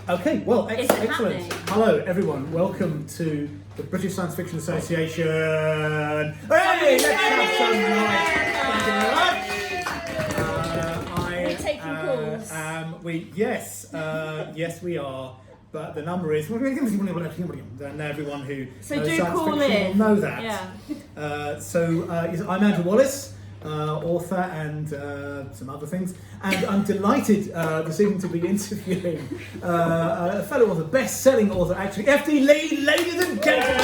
Okay, well, excellent. happening? Hello, everyone. Welcome to the British Science Fiction Association. Hey, let's have some noise. Thank you very much. We're taking calls. Yes, we are. But the number is, and everyone who So knows do science call fiction in. will know that. Yeah. I'm Andrew Wallace, author and some other things, and I'm delighted this evening to be interviewing a fellow author, best-selling author actually, F.D. Lee, ladies and gentlemen.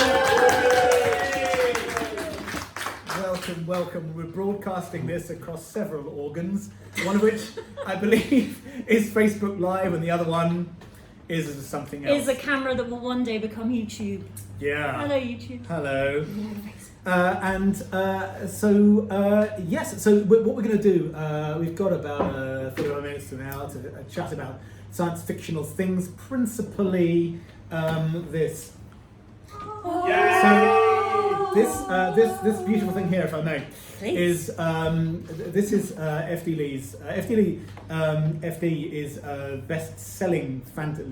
Welcome. We're broadcasting this across several organs, one of which I believe is Facebook Live, and the other one is something else. Is a camera that will one day become YouTube. Yeah. Hello, YouTube. Hello. So what we're going to do, we've got about 35 minutes to an hour to chat about science fictional things, principally this. This beautiful thing here, if I may, Please. is this is F.D. Lee's. FD is a best-selling,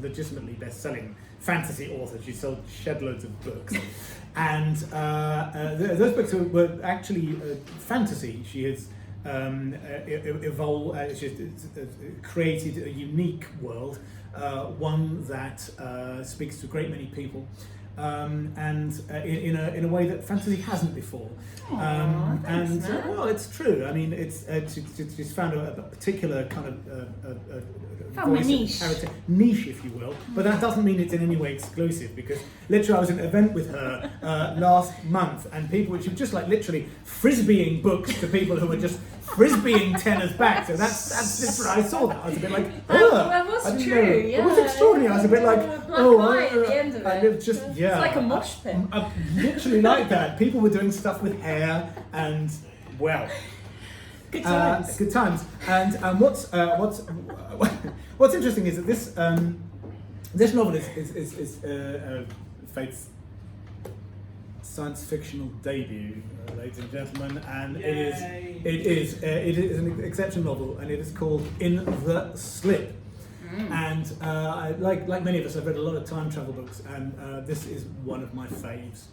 legitimately best-selling fantasy author. She sold shed loads of books, and those books were actually fantasy. She has evolved. She's created a unique world, one that speaks to a great many people. In a way that fantasy hasn't before. Thanks, man. Well, it's true. I mean, she's found a particular kind of Found my niche. Niche, if you will. But that doesn't mean it's in any way exclusive, because literally I was at an event with her last month, and people were just like literally frisbeeing books to people who were just frisbeeing tenors back. So that's different. I saw that. I was a bit like, that was I didn't true. know. Yeah. It was extraordinary. I was a bit like, Black and white at the end of it. It's like a mosh pit. Literally like that. People were doing stuff with hair and Good times. good times. And what's interesting is that this novel is Faith's science fictional debut, ladies and gentlemen, and it is an exceptional novel, and it is called In the Slip. And like many of us, I've read a lot of time travel books, and this is one of my faves.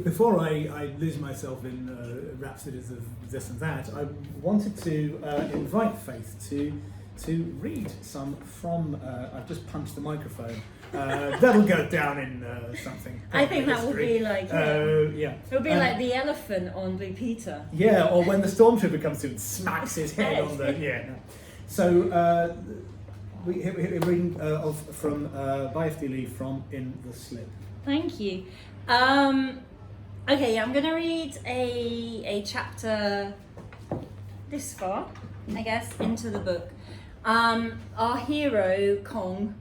Before I lose myself in rhapsodies of this and that, I wanted to invite Faith to read some from. I've just punched the microphone. That'll go down in something. I think that would be like. It would be like the elephant on Blue Peter. Yeah, or when the stormtrooper comes through and smacks his head on the. Yeah. No. So we're reading by F.D. Lee from In the Slip. Thank you. Okay, I'm going to read a chapter this far, I guess, into the book. Our hero, Kong,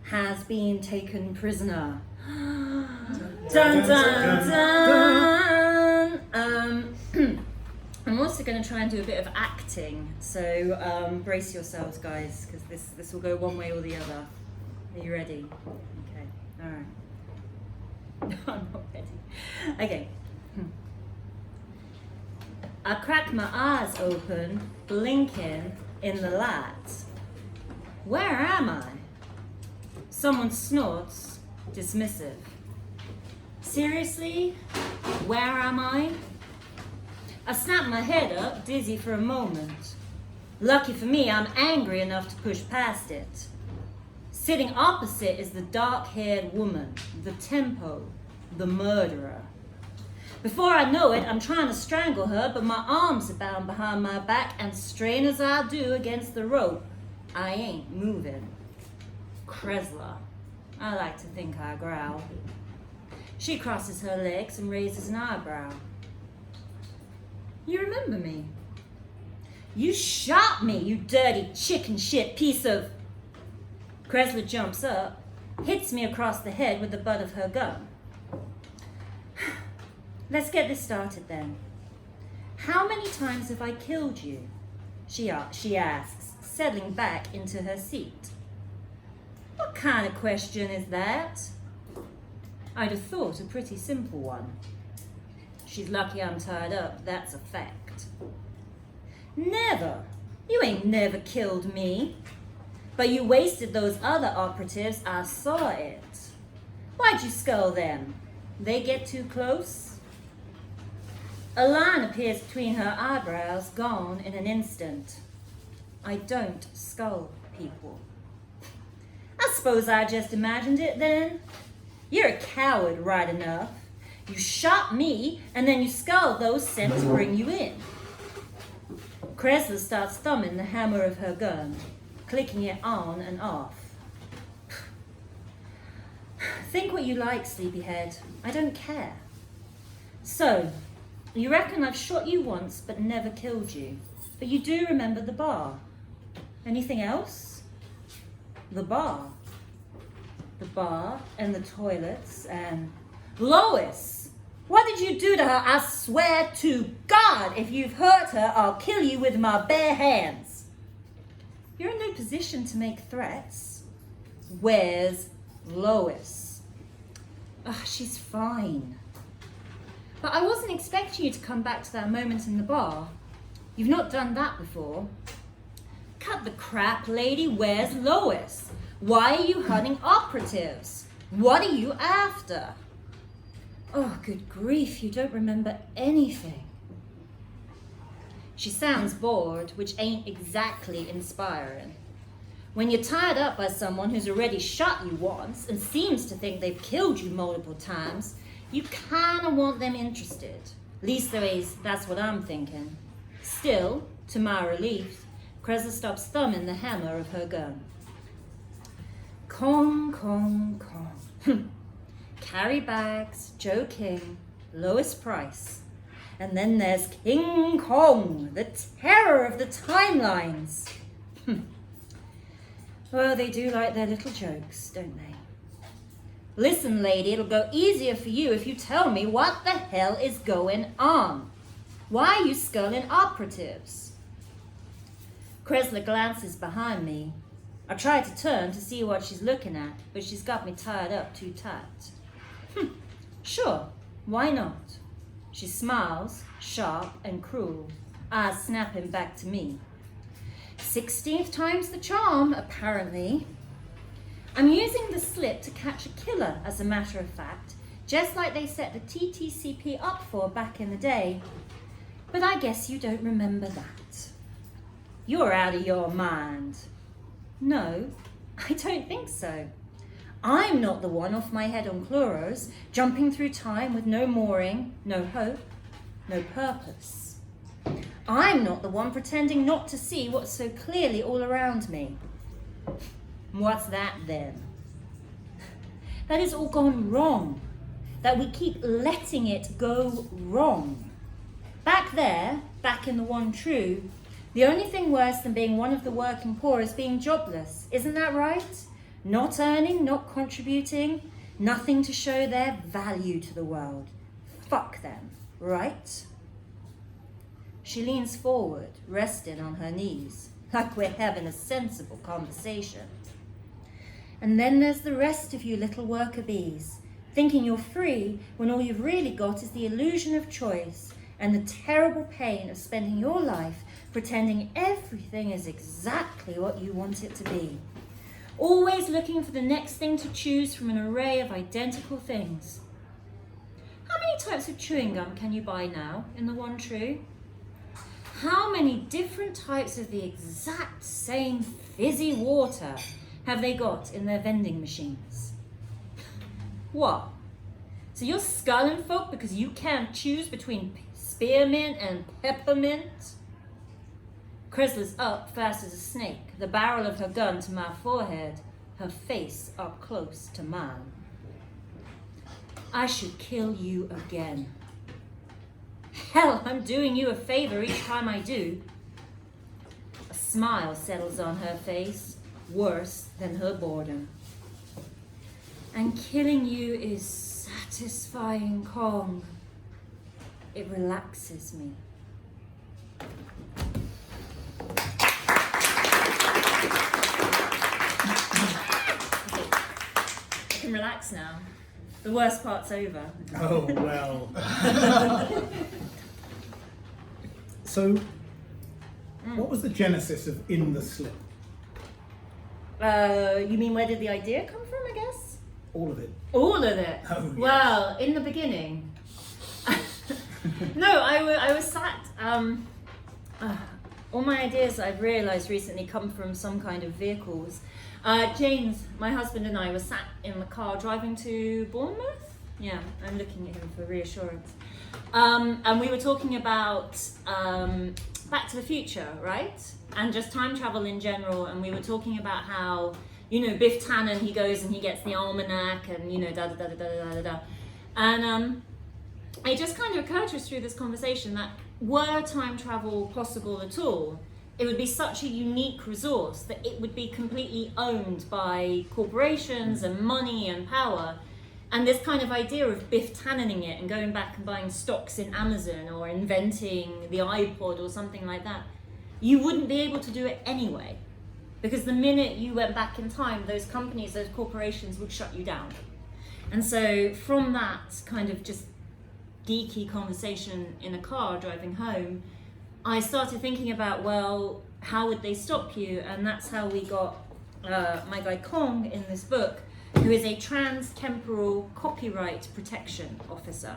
has been taken prisoner. Dun dun dun! I'm also going to try and do a bit of acting, so brace yourselves, guys, because this will go one way or the other. Are you ready? Okay, alright. No, I'm not ready. Okay. I crack my eyes open, blinking in the light. Where am I? Someone snorts, dismissive. Seriously? Where am I? I snap my head up, dizzy for a moment. Lucky for me, I'm angry enough to push past it. Sitting opposite is the dark-haired woman, the tempo, the murderer. Before I know it, I'm trying to strangle her, but my arms are bound behind my back, and strain as I do against the rope, I ain't moving. Kresler. I like to think I growl. She crosses her legs and raises an eyebrow. You remember me? You shot me, you dirty chicken shit piece of... Kresler jumps up, hits me across the head with the butt of her gun. Let's get this started then. How many times have I killed you? She asks, settling back into her seat. What kind of question is that? I'd have thought a pretty simple one. She's lucky I'm tied up, that's a fact. Never. You ain't never killed me. But you wasted those other operatives, I saw it. Why'd you scull them? They get too close? A line appears between her eyebrows, gone in an instant. I don't scull people. I suppose I just imagined it then. You're a coward, right enough. You shot me, and then you sculled those sent to bring you in. Cresler starts thumbing the hammer of her gun, clicking it on and off. Think what you like, sleepyhead. I don't care. So, you reckon I've shot you once but never killed you. But you do remember the bar. Anything else? The bar. The bar and the toilets and... Lois! What did you do to her? I swear to God, if you've hurt her, I'll kill you with my bare hands. You're in no position to make threats. Where's Lois? She's fine. But I wasn't expecting you to come back to that moment in the bar. You've not done that before. Cut the crap, lady. Where's Lois? Why are you hunting operatives? What are you after? Oh, good grief, you don't remember anything. She sounds bored, which ain't exactly inspiring. When you're tied up by someone who's already shot you once and seems to think they've killed you multiple times, you kind of want them interested. Leastways, that's what I'm thinking. Still, to my relief, Cresler stops thumbing the hammer of her gun. Kong, Kong, Kong. Carrie Bags, Joe King, Lois Price. And then there's King Kong, the terror of the timelines. Well, they do like their little jokes, don't they? Listen, lady, it'll go easier for you if you tell me what the hell is going on. Why are you sculling operatives? Cresler glances behind me. I try to turn to see what she's looking at, but she's got me tied up too tight. Sure, why not? She smiles, sharp and cruel, eyes snapping back to me. 16th time's the charm, apparently. I'm using the slip to catch a killer, as a matter of fact, just like they set the TTCP up for back in the day. But I guess you don't remember that. You're out of your mind. No, I don't think so. I'm not the one off my head on chloros, jumping through time with no mooring, no hope, no purpose. I'm not the one pretending not to see what's so clearly all around me. What's that then? That it's all gone wrong. That we keep letting it go wrong. Back there, back in the one true, the only thing worse than being one of the working poor is being jobless. Isn't that right? Not earning, not contributing, nothing to show their value to the world. Fuck them, right? She leans forward, resting on her knees, like we're having a sensible conversation. And then there's the rest of you little worker bees, thinking you're free when all you've really got is the illusion of choice and the terrible pain of spending your life pretending everything is exactly what you want it to be. Always looking for the next thing to choose from an array of identical things. How many types of chewing gum can you buy now in the one true? How many different types of the exact same fizzy water have they got in their vending machines? What? So you're sculling folk because you can't choose between spearmint and peppermint? Cresler's up fast as a snake, the barrel of her gun to my forehead, her face up close to mine. I should kill you again. Hell, I'm doing you a favor each time I do. A smile settles on her face, worse than her boredom. And killing you is satisfying, Kong. It relaxes me. I can relax now. The worst part's over. Oh, well. So, what was the genesis of In the Slip? You mean where did the idea come from, I guess? All of it. All of it? Oh, yes. Well, in the beginning. No, I was sat... all my ideas I've realised recently come from some kind of vehicles. James, my husband, and I were sat in the car driving to Bournemouth. Yeah, I'm looking at him for reassurance. And we were talking about Back to the Future, right? And just time travel in general. And we were talking about how, Biff Tannen, he goes and he gets the almanac and, da-da-da-da-da-da-da. And it just kind of occurred to us through this conversation that were time travel possible at all, it would be such a unique resource that it would be completely owned by corporations and money and power. And this kind of idea of Biff Tannening it and going back and buying stocks in Amazon or inventing the iPod or something like that, you wouldn't be able to do it anyway. Because the minute you went back in time, those companies, those corporations would shut you down. And so from that kind of just geeky conversation in a car driving home, I started thinking about, well, how would they stop you? And that's how we got my guy Kong in this book, who is a trans-temporal copyright protection officer.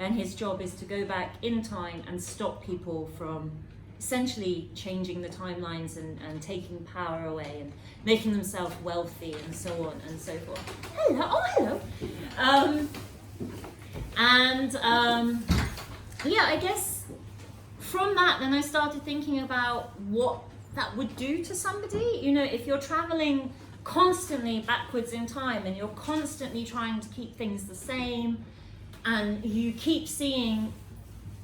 And his job is to go back in time and stop people from essentially changing the timelines and taking power away and making themselves wealthy and so on and so forth. Hello, oh hello. Yeah, I guess from that, then I started thinking about what that would do to somebody. If you're traveling constantly backwards in time and you're constantly trying to keep things the same and you keep seeing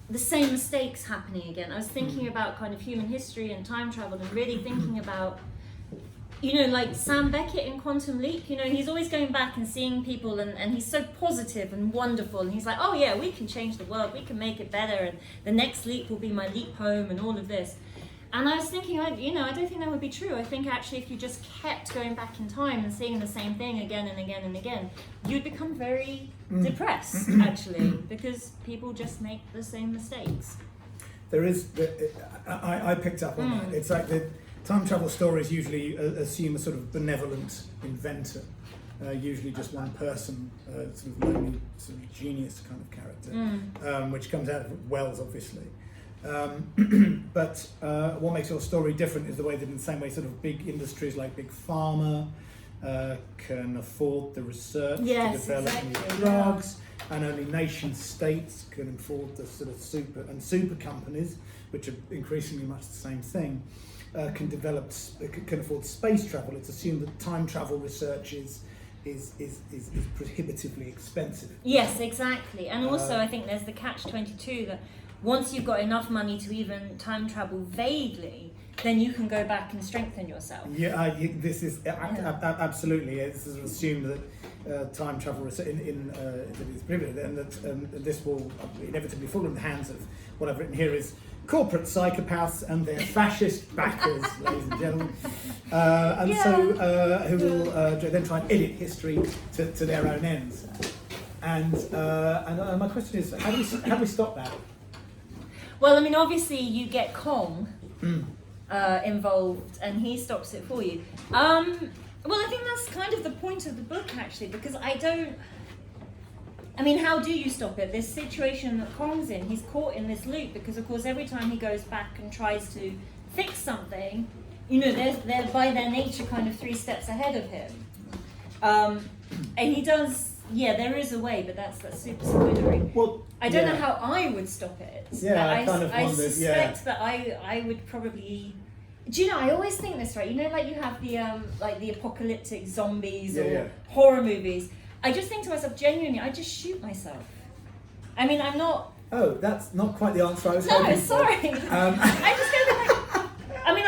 the same mistakes happening again. I was thinking about kind of human history and time travel and really thinking about, like Sam Beckett in Quantum Leap, he's always going back and seeing people and he's so positive and wonderful and he's like, oh yeah, we can change the world, we can make it better and the next leap will be my leap home and all of this. And I was thinking, I don't think that would be true. I think actually if you just kept going back in time and seeing the same thing again and again and again, you'd become very depressed, actually, because people just make the same mistakes. There is, I picked up on that. It's like the time travel stories usually assume a sort of benevolent inventor, usually just one person, sort of lonely, sort of genius kind of character, which comes out of Wells, obviously. But what makes your story different is the way that in the same way sort of big industries like Big Pharma can afford the research to develop new drugs, and only nation states can afford the sort of super companies, which are increasingly much the same thing, can afford space travel. It's assumed that time travel research is prohibitively expensive. Yes, exactly. And also I think there's the catch-22 that once you've got enough money to even time travel vaguely, then you can go back and strengthen yourself. Yeah, this is absolutely. This is assumed that time travel is prohibited, and that this will inevitably fall in the hands of what I've written here is corporate psychopaths and their fascist backers, ladies and gentlemen, so who will then try and edit history to their own ends. And my question is, how do we stop that? Well, I mean, obviously you get Kong involved and he stops it for you. Well, I think that's kind of the point of the book, actually, because how do you stop it? This situation that Kong's in, he's caught in this loop because, of course, every time he goes back and tries to fix something, they're by their nature kind of 3 steps ahead of him. And he does... Yeah, there is a way, but that's super spoilery. Well, I don't know how I would stop it. Yeah, I suspect that I would probably. Do you know? I always think this, right? Like you have the apocalyptic zombies or horror movies. I just think to myself, genuinely, I just shoot myself. I mean, I'm not. Oh, that's not quite the answer I was hoping for. No, sorry. I just go like. I mean,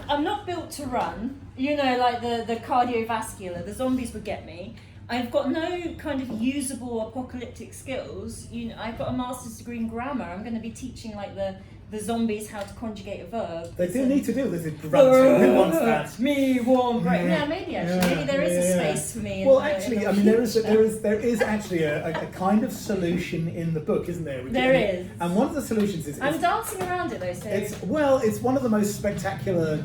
I'm not built to run. Like the cardiovascular. The zombies would get me. I've got no kind of usable apocalyptic skills. I've got a master's degree in grammar. I'm going to be teaching like the the zombies how to conjugate a verb. They do need to do this. Who wants that? Me want great. Yeah, maybe actually. Maybe there is a space for me. Well, actually, I mean, there is actually a kind of solution in the book, isn't there? There is. And one of the solutions is I'm dancing around it though. So it's one of the most spectacularly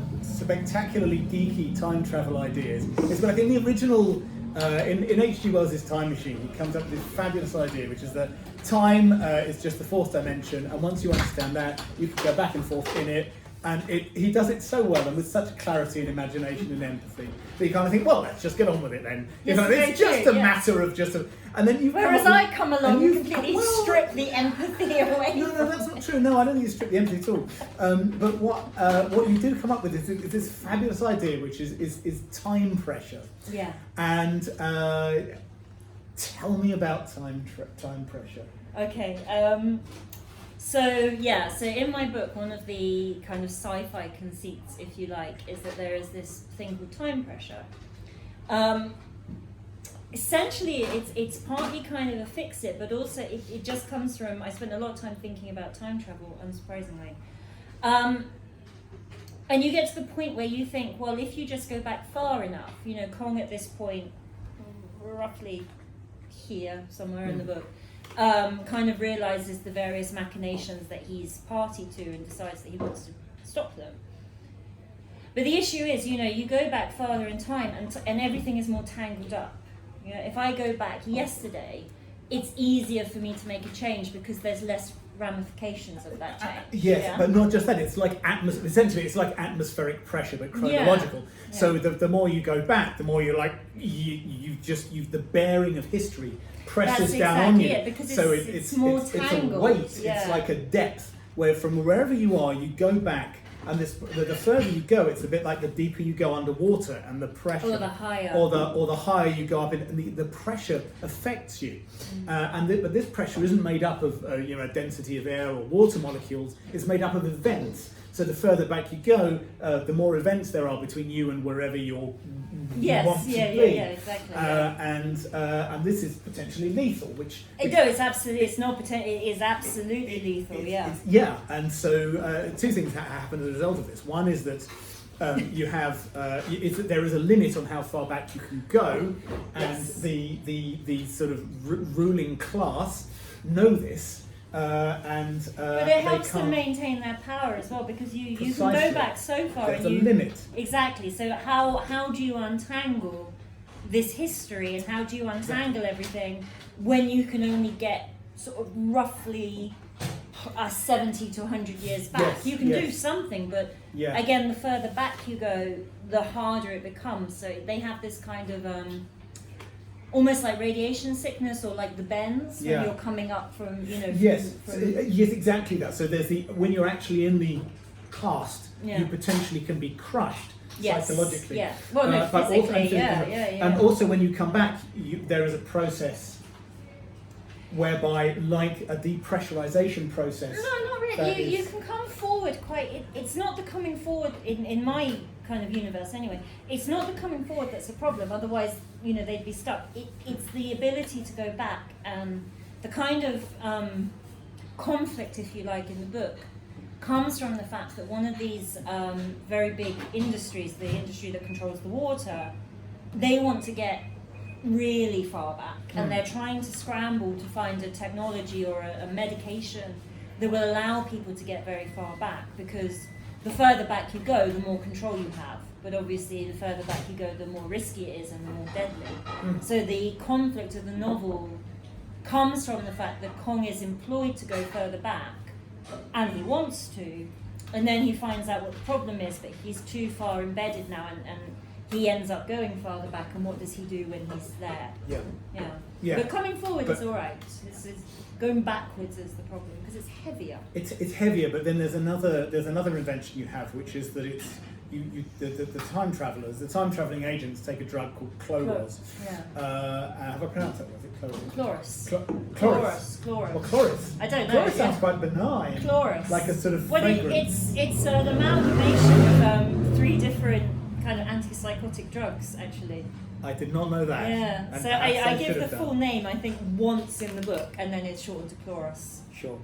geeky time travel ideas. It's like in the original. In H.G. Wells' Time Machine, he comes up with this fabulous idea, which is that time is just the fourth dimension, and once you understand that, you can go back and forth in it, and he does it so well and with such clarity and imagination and empathy that you kind of think, well, let's just get on with it then. It's just a matter of and then you. Whereas I come along and completely strip the empathy away. No, that's not true. No, I don't think you strip the empathy at all. But what you do come up with is this fabulous idea, which is time pressure. Yeah. And tell me about time pressure. Okay. So in my book, one of the kind of sci-fi conceits, if you like, is that there is this thing called time pressure. Essentially, it's partly kind of a fix-it, but also it just comes from, I spent a lot of time thinking about time travel, unsurprisingly. And you get to the point where you think, well, if you just go back far enough, Kong at this point, roughly here, somewhere in the book, kind of realizes the various machinations that he's party to and decides that he wants to stop them. But the issue is, you go back farther in time and everything is more tangled up. If I go back yesterday, it's easier for me to make a change because there's less ramifications of that change. Yes, but not just that. It's like essentially, it's like atmospheric pressure, but chronological. Yeah. So the more you go back, the more you're like the bearing of history presses down on you. It, because so it's more tangled. It's a weight. Yeah. It's like a depth where from wherever you are, you go back. And the further you go, it's a bit like the deeper you go underwater, and the pressure, or the higher, or the higher you go up, and the pressure affects you. But this pressure isn't made up of a density of air or water molecules. It's made up of events. So the further back you go, the more events there are between you and wherever you want to be. Yeah, exactly. And this is potentially lethal, it is absolutely lethal. And so two things happen as a result of this. One is that you have there is a limit on how far back you can go, and the sort of ruling class know this. But it helps them maintain their power as well, because you can go back so far. There's a limit. Exactly. So how do you untangle this history, and how do you untangle everything when you can only get sort of roughly 70 to 100 years back? Yes, you can do something, but Yeah. Again, the further back you go, the harder it becomes. So they have this kind of almost like radiation sickness, or like the bends when you're coming up from, you know. Yes, from yes, exactly that. So there's when you're actually in the cast, you potentially can be crushed psychologically. Yeah. Well, no, physically, And also when you come back, there is a process whereby, like a depressurization process. No, not really. You can come forward quite. It's not the coming forward in my kind of universe anyway. It's not the coming forward that's a problem. Otherwise, you know, they'd be stuck. It's the ability to go back, and the kind of conflict, if you like, in the book comes from the fact that one of these very big industries, the industry that controls the water, they want to get really far back, and they're trying to scramble to find a technology or a medication that will allow people to get very far back, because the further back you go, the more control you have, but obviously the further back you go, the more risky it is and the more deadly. So the conflict of the novel comes from the fact that Kong is employed to go further back, and he wants to, and then he finds out what the problem is, but he's too far embedded now, and he ends up going farther back, and what does he do when he's there? Yeah. But coming forward is all right. It's going backwards is the problem, because it's heavier. It's heavier, but then there's another invention you have, which is that it's the time travelers, the time traveling agents take a drug called chloros. Have I pronounced that right? Chloris. Chloris. Well, chloris. I don't know. Chloris sounds quite benign. Chloris. Like a sort of fragrance. It's an amalgamation of 3 different kind of antipsychotic drugs, actually. I did not know that. Yeah. And so I give the full name, I think, once in the book, and then it's shortened to Chloris. Sure.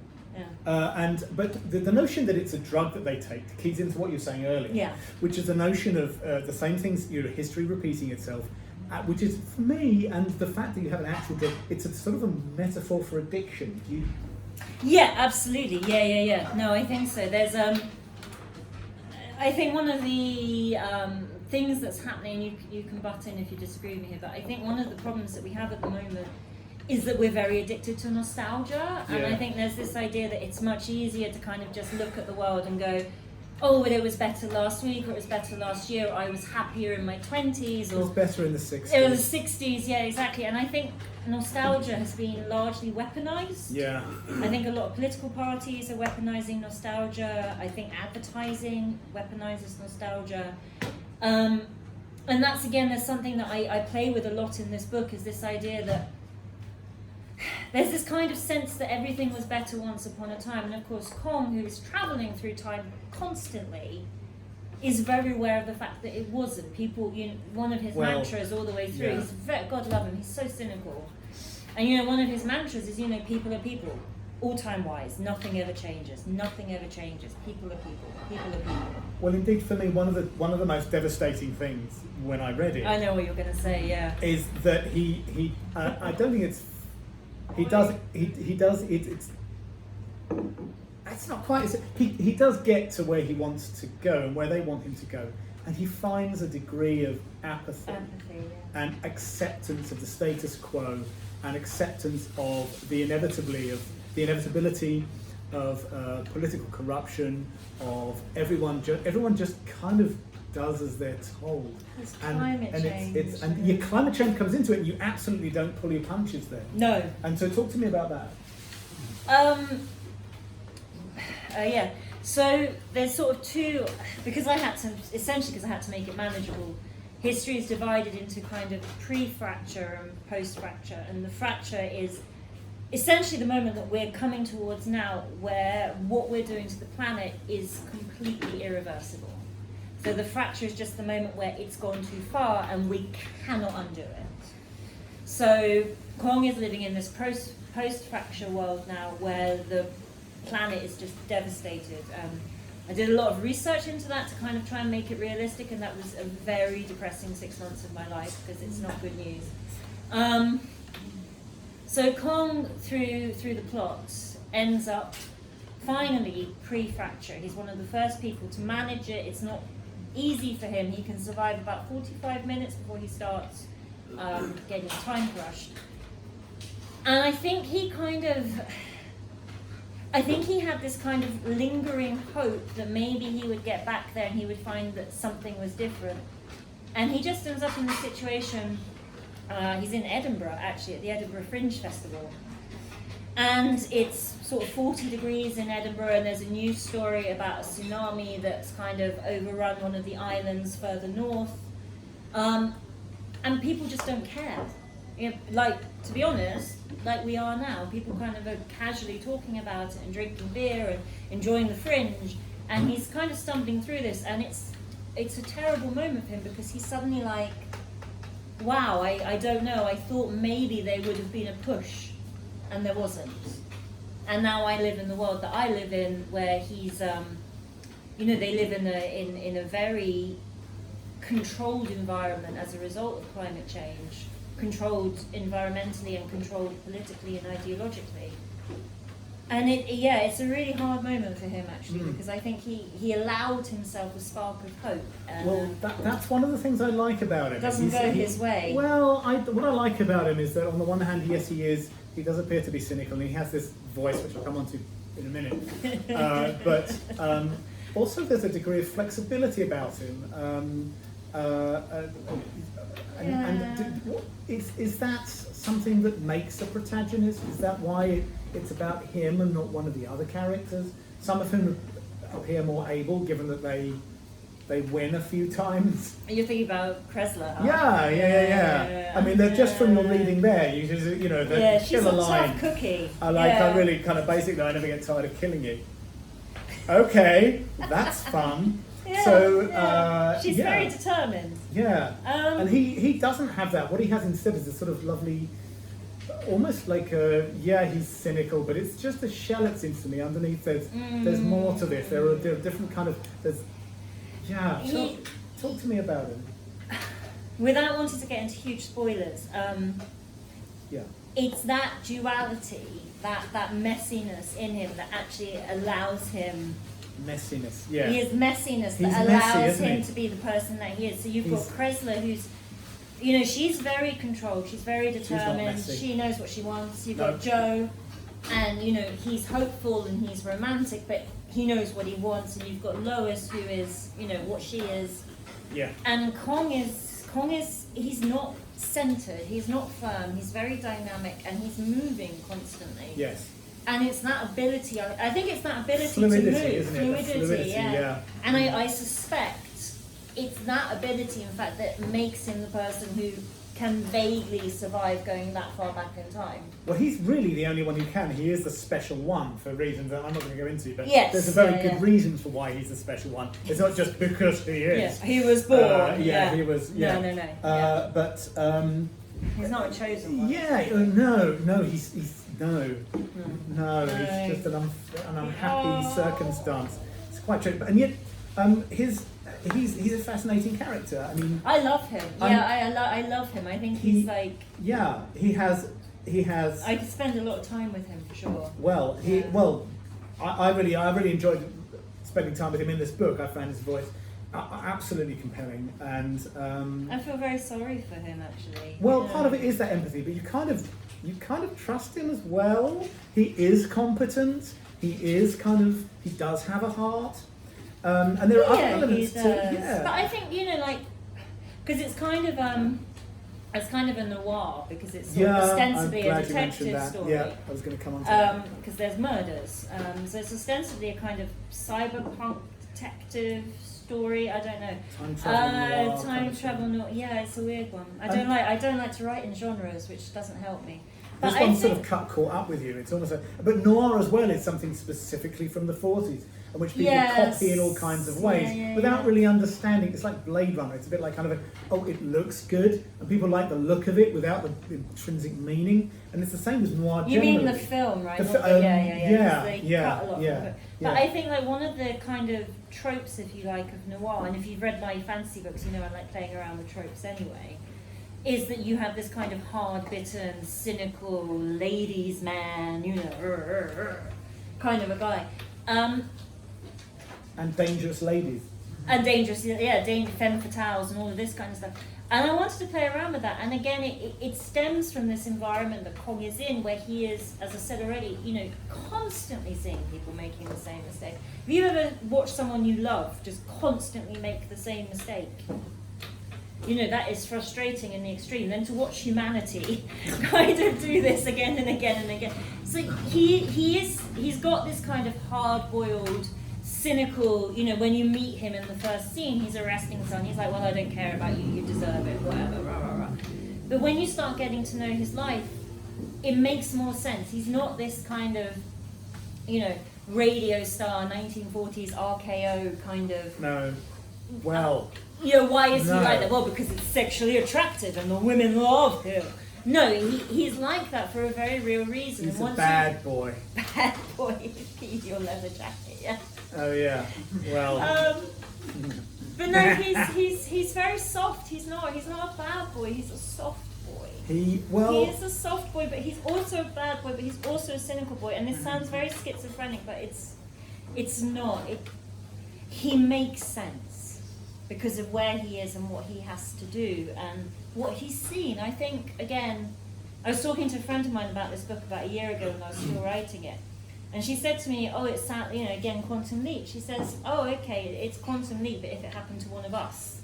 But the notion that it's a drug that they take keys into what you were saying earlier, which is the notion of the same things, history repeating itself, which is, for me, and the fact that you have an actual drug, it's a sort of a metaphor for addiction. Yeah, absolutely. Yeah. No, I think so. There's I think one of the things that's happening, you can butt in if you disagree with me here, but I think one of the problems that we have at the moment is that we're very addicted to nostalgia, and I think there's this idea that it's much easier to kind of just look at the world and go, oh, well, it was better last week, or it was better last year, or I was happier in my 20s, or it was better in the 60s. It was the 60s, yeah, exactly. And I think nostalgia has been largely weaponized. Yeah. I think a lot of political parties are weaponizing nostalgia. I think advertising weaponizes nostalgia. And that's, again, there's something that I play with a lot in this book, is this idea that there's this kind of sense that everything was better once upon a time. And of course, Kong, who is traveling through time constantly, is very aware of the fact that it wasn't. People, one of his mantras all the way through, God love him, he's so cynical. And one of his mantras is, people are people, all time wise, nothing ever changes, people are people. Well, indeed, for me, one of the most devastating things when I read it, I know what you're going to say, is that he I don't think it's, he does it's not quite, he does get to where he wants to go and where they want him to go, and he finds a degree of apathy and acceptance of the status quo, and acceptance of the inevitability of political corruption, of everyone just kind of does as they're told. It's climate change. And climate change comes into it, and you absolutely don't pull your punches there. No. And so talk to me about that. So there's sort of two, because I had to make it manageable. History is divided into kind of pre-fracture and post-fracture, and the fracture is essentially the moment that we're coming towards now, where what we're doing to the planet is completely irreversible. So the fracture is just the moment where it's gone too far and we cannot undo it. So Kong is living in this post-fracture world now, where the planet is just devastated. I did a lot of research into that to kind of try and make it realistic, and that was a very depressing 6 months of my life, because it's not good news. So Kong, through the plot, ends up finally pre-fracture. He's one of the first people to manage it. It's not easy for him. He can survive about 45 minutes before he starts getting time crushed. And I think he had this kind of lingering hope that maybe he would get back there and he would find that something was different. And he just ends up in this situation. He's in Edinburgh, actually, at the Edinburgh Fringe Festival. And it's sort of 40 degrees in Edinburgh, and there's a news story about a tsunami that's kind of overrun one of the islands further north. And people just don't care. To be honest, like we are now, people kind of are casually talking about it and drinking beer and enjoying the Fringe. And he's kind of stumbling through this, and it's a terrible moment for him, because he's suddenly like, wow, I don't know, I thought maybe there would have been a push, and there wasn't. And now I live in the world that I live in, where he's, they live in a very controlled environment as a result of climate change, controlled environmentally and controlled politically and ideologically. And it's a really hard moment for him, actually, because I think he allowed himself a spark of hope. Well, that's one of the things I like about him. It doesn't go his way. Well, what I like about him is that on the one hand, yes, he does appear to be cynical, and he has this voice, which I'll come on to in a minute. But also there's a degree of flexibility about him. Is that something that makes a protagonist? Is that why it's about him and not one of the other characters? Some of whom appear more able, given that they win a few times. You're thinking about Cresler, huh? Yeah. I mean, they're just from your reading there. You just, the she's killer a line. Tough cookie. I really kind of basically, I never get tired of killing you. Okay, that's fun. She's very determined. Yeah, and he doesn't have that. What he has instead is this sort of lovely almost like he's cynical, but it's just a shell. It seems to me underneath. There's more to this. There are different kind of. Talk to me about it. Without wanting to get into huge spoilers, it's that duality, that messiness in him that actually allows him. Messiness, yeah. He has messiness He's that messy, allows isn't him he? to be the person that he is. So you've got Chrysler, who's, she's very controlled, she's very determined, she knows what she wants. You've got Joe, and he's hopeful and he's romantic, but he knows what he wants. And you've got Lois, who is, what she is. Yeah. And Kong is he's not centered, he's not firm, he's very dynamic, and he's moving constantly. Yes. And it's that ability, I think it's that ability Fluidity, to move. isn't it? Fluidity, yeah. And I suspect it's that ability, in fact, that makes him the person who can vaguely survive going that far back in time. Well, he's really the only one who can. He is the special one for reasons that I'm not going to go into, but yes, there's a very good reason for why he's the special one. It's not just because he is. Yeah, he was born. He was. Yeah. No. But he's not a chosen one. Yeah. No. He's It's just an unhappy circumstance. It's quite true, and yet he's a fascinating character. I mean, I love him. I love him. I think he's like. Yeah, he has. I could spend a lot of time with him for sure. I really enjoyed spending time with him in this book. I found his voice absolutely compelling, and I feel very sorry for him actually. Well, part of it is that empathy, but you kind of trust him as well. He is competent. He does have a heart. And there are other elements to But I think because it's kind of a noir, because it's sort of ostensibly a detective story. Yeah, I was going to come on to that. Because there's murders, so it's ostensibly a kind of cyberpunk detective story. I don't know. Time travel noir. Yeah, it's a weird one. I don't like to write in genres, which doesn't help me. But this one's sort of caught up with you. It's almost but noir as well is something specifically from the 40s, and which people copy in all kinds of ways without really understanding. It's like Blade Runner. It's a bit like kind of it looks good, and people like the look of it without the intrinsic meaning. And it's the same as noir. You mean the film, right? Cut a lot from it. But I think one of the kind of tropes, if you like, of noir, and if you've read my fantasy books, I like playing around with tropes anyway, is that you have this kind of hard-bitten, cynical ladies' man, kind of a guy. And dangerous ladies. And dangerous, femme fatales and all of this kind of stuff. And I wanted to play around with that. And again, it stems from this environment that Kong is in, where he is, as I said already, constantly seeing people making the same mistake. Have you ever watched someone you love just constantly make the same mistake? That is frustrating in the extreme. Then to watch humanity kind of do this again and again and again. So he's got this kind of hard-boiled, cynical, when you meet him in the first scene, he's arresting someone. He's like, well, I don't care about you, you deserve it, whatever, rah, rah, rah. But when you start getting to know his life, it makes more sense. He's not this kind of, radio star, 1940s RKO kind of... No. Well... why is he like that? Well, because it's sexually attractive and the women love him. No, he's like that for a very real reason. He's a bad boy. Bad boy. Your leather jacket, yeah. Oh yeah. Well. But no, he's very soft. He's not a bad boy. He's a soft boy. He is a soft boy, but he's also a bad boy. But he's also a cynical boy. And this sounds very schizophrenic, but it's not. He makes sense because of where he is and what he has to do and what he's seen. I think, again, I was talking to a friend of mine about this book about a year ago when I was still writing it. And she said to me, it's, again, quantum leap. She says, okay, it's quantum leap, but if it happened to one of us.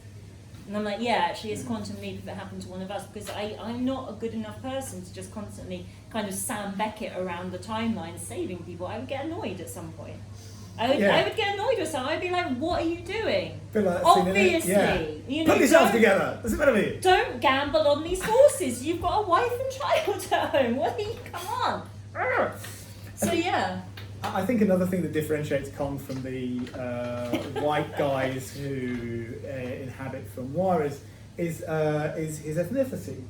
And I'm like, yeah, actually, it's quantum leap if it happened to one of us, because I'm not a good enough person to just constantly kind of Sam Beckett around the timeline saving people. I would get annoyed at some point. I would get annoyed with someone. I'd be like, what are you doing? Obviously. Put yourself together. What's the matter with you? Don't gamble on these horses. You've got a wife and child at home. Come on. So, yeah. I think another thing that differentiates Kong from the white guys who inhabit film noir is his ethnicity,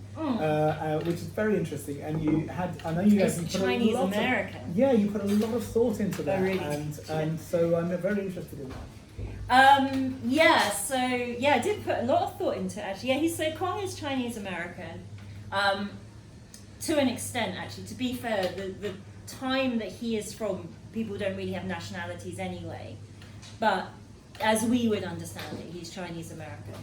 which is very interesting. And I know you guys put Chinese American. You put a lot of thought into that, really? and so I'm very interested in that. I did put a lot of thought into it, actually. Yeah, Kong is Chinese American, to an extent, actually. To be fair, the time that he is from, people don't really have nationalities anyway, but as we would understand it, he's Chinese American.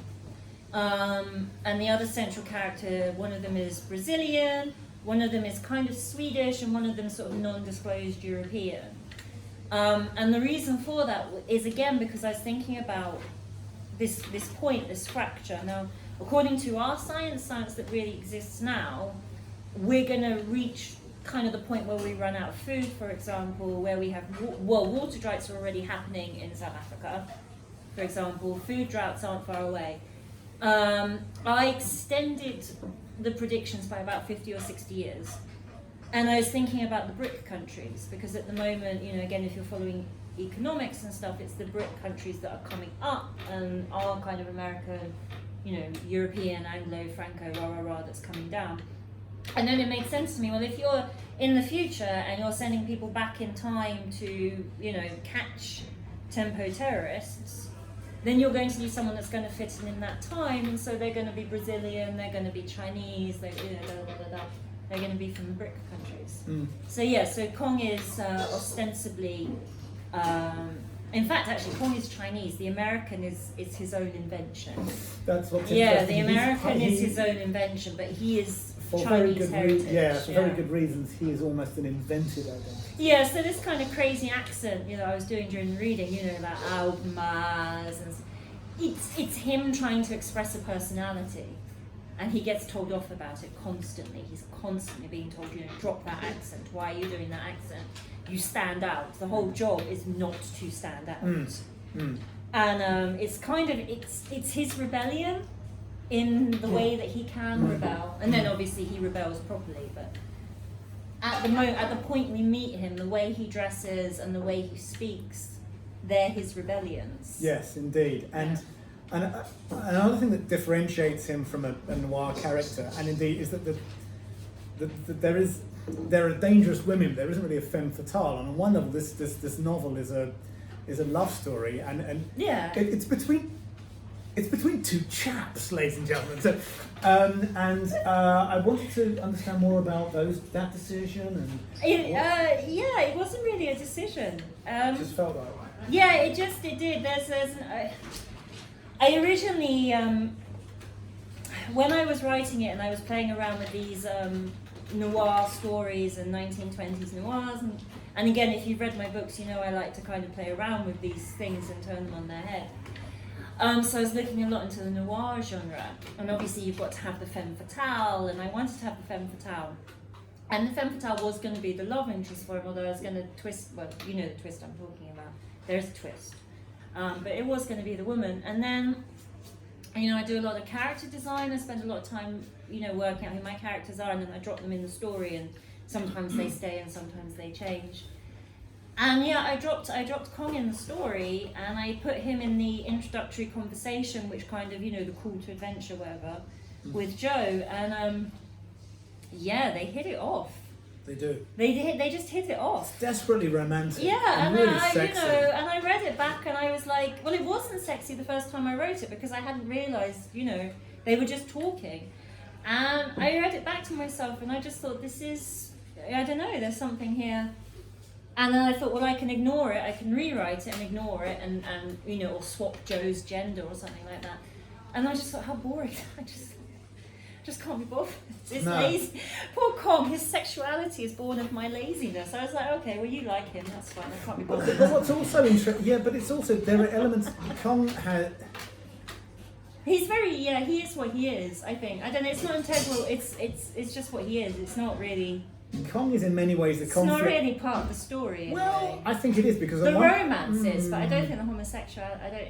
And the other central character, one of them is Brazilian, one of them is kind of Swedish, and one of them is sort of non-disclosed European. And the reason for that is, again, because I was thinking about this point, this fracture. Now, according to our science that really exists now, we're going to reach kind of the point where we run out of food, for example, where we have, water droughts are already happening in South Africa, for example. Food droughts aren't far away. I extended the predictions by about 50 or 60 years. And I was thinking about the BRIC countries, because at the moment, again, if you're following economics and stuff, it's the BRIC countries that are coming up and are kind of American, European, Anglo, Franco, rah, that's coming down. And then it made sense to me, well, if you're in the future and you're sending people back in time to, catch tempo terrorists, then you're going to need someone that's going to fit in that time, and so they're going to be Brazilian, they're going to be Chinese, they're going to be from the BRIC countries. So Kong is ostensibly, in fact, actually, Kong is Chinese. The American is his own invention. That's what's the interesting. American is his own invention, but he is for Chinese heritage. For very good reasons, he is almost an invented identity. Yeah, so this kind of crazy accent, I was doing during the reading, that Almas, and it's him trying to express a personality. And he gets told off about it constantly. He's constantly being told, drop that accent. Why are you doing that accent? You stand out. The whole job is not to stand out. And it's kind of, it's his rebellion in the way that he can rebel. And then obviously he rebels properly. But at the point we meet him, the way he dresses and the way he speaks, they're his rebellions. Yes, indeed. And another thing that differentiates him from a noir character, and indeed, is that there are dangerous women. There isn't really a femme fatale. And on one level, this novel is a love story, and it's between two chaps, ladies and gentlemen. So, I wanted to understand more about that decision and. It wasn't really a decision. It just felt like. Yeah, it did. I originally, when I was writing it and I was playing around with these noir stories and 1920s noirs, and again, if you've read my books, I like to kind of play around with these things and turn them on their head. So I was looking a lot into the noir genre, and obviously you've got to have the femme fatale, and I wanted to have the femme fatale. And the femme fatale was going to be the love interest for him, although I was going to twist, the twist I'm talking about. There's a twist. But it was going to be the woman. And then, I do a lot of character design. I spend a lot of time, working out who my characters are, and then I drop them in the story, and sometimes they stay and sometimes they change. And I dropped Kong in the story, and I put him in the introductory conversation, which kind of, the call to adventure, whatever, with Joe. And they hit it off. They do. They just hit it off. It's desperately romantic. Yeah, and really I, sexy. and I read it back, and I was like, well, it wasn't sexy the first time I wrote it, because I hadn't realised, they were just talking. And I read it back to myself, and I just thought, this is, I don't know, there's something here. And then I thought, well, I can ignore it, I can rewrite it and ignore it, and or swap Joe's gender or something like that. And I just thought, how boring. I just can't be bothered. It's lazy. Poor Kong, his sexuality is born of my laziness. I was like, okay, well, you like him, that's fine, I can't be bothered. But what's also interesting, but it's also, there are elements, Kong had... He's very, he is what he is, I think. I don't know, it's not integral, it's just what he is. It's not really... Kong is in many ways the conflict... It's not really part of the story. Well, I think it is, because... The romance is, but I don't think the homosexuality, I don't...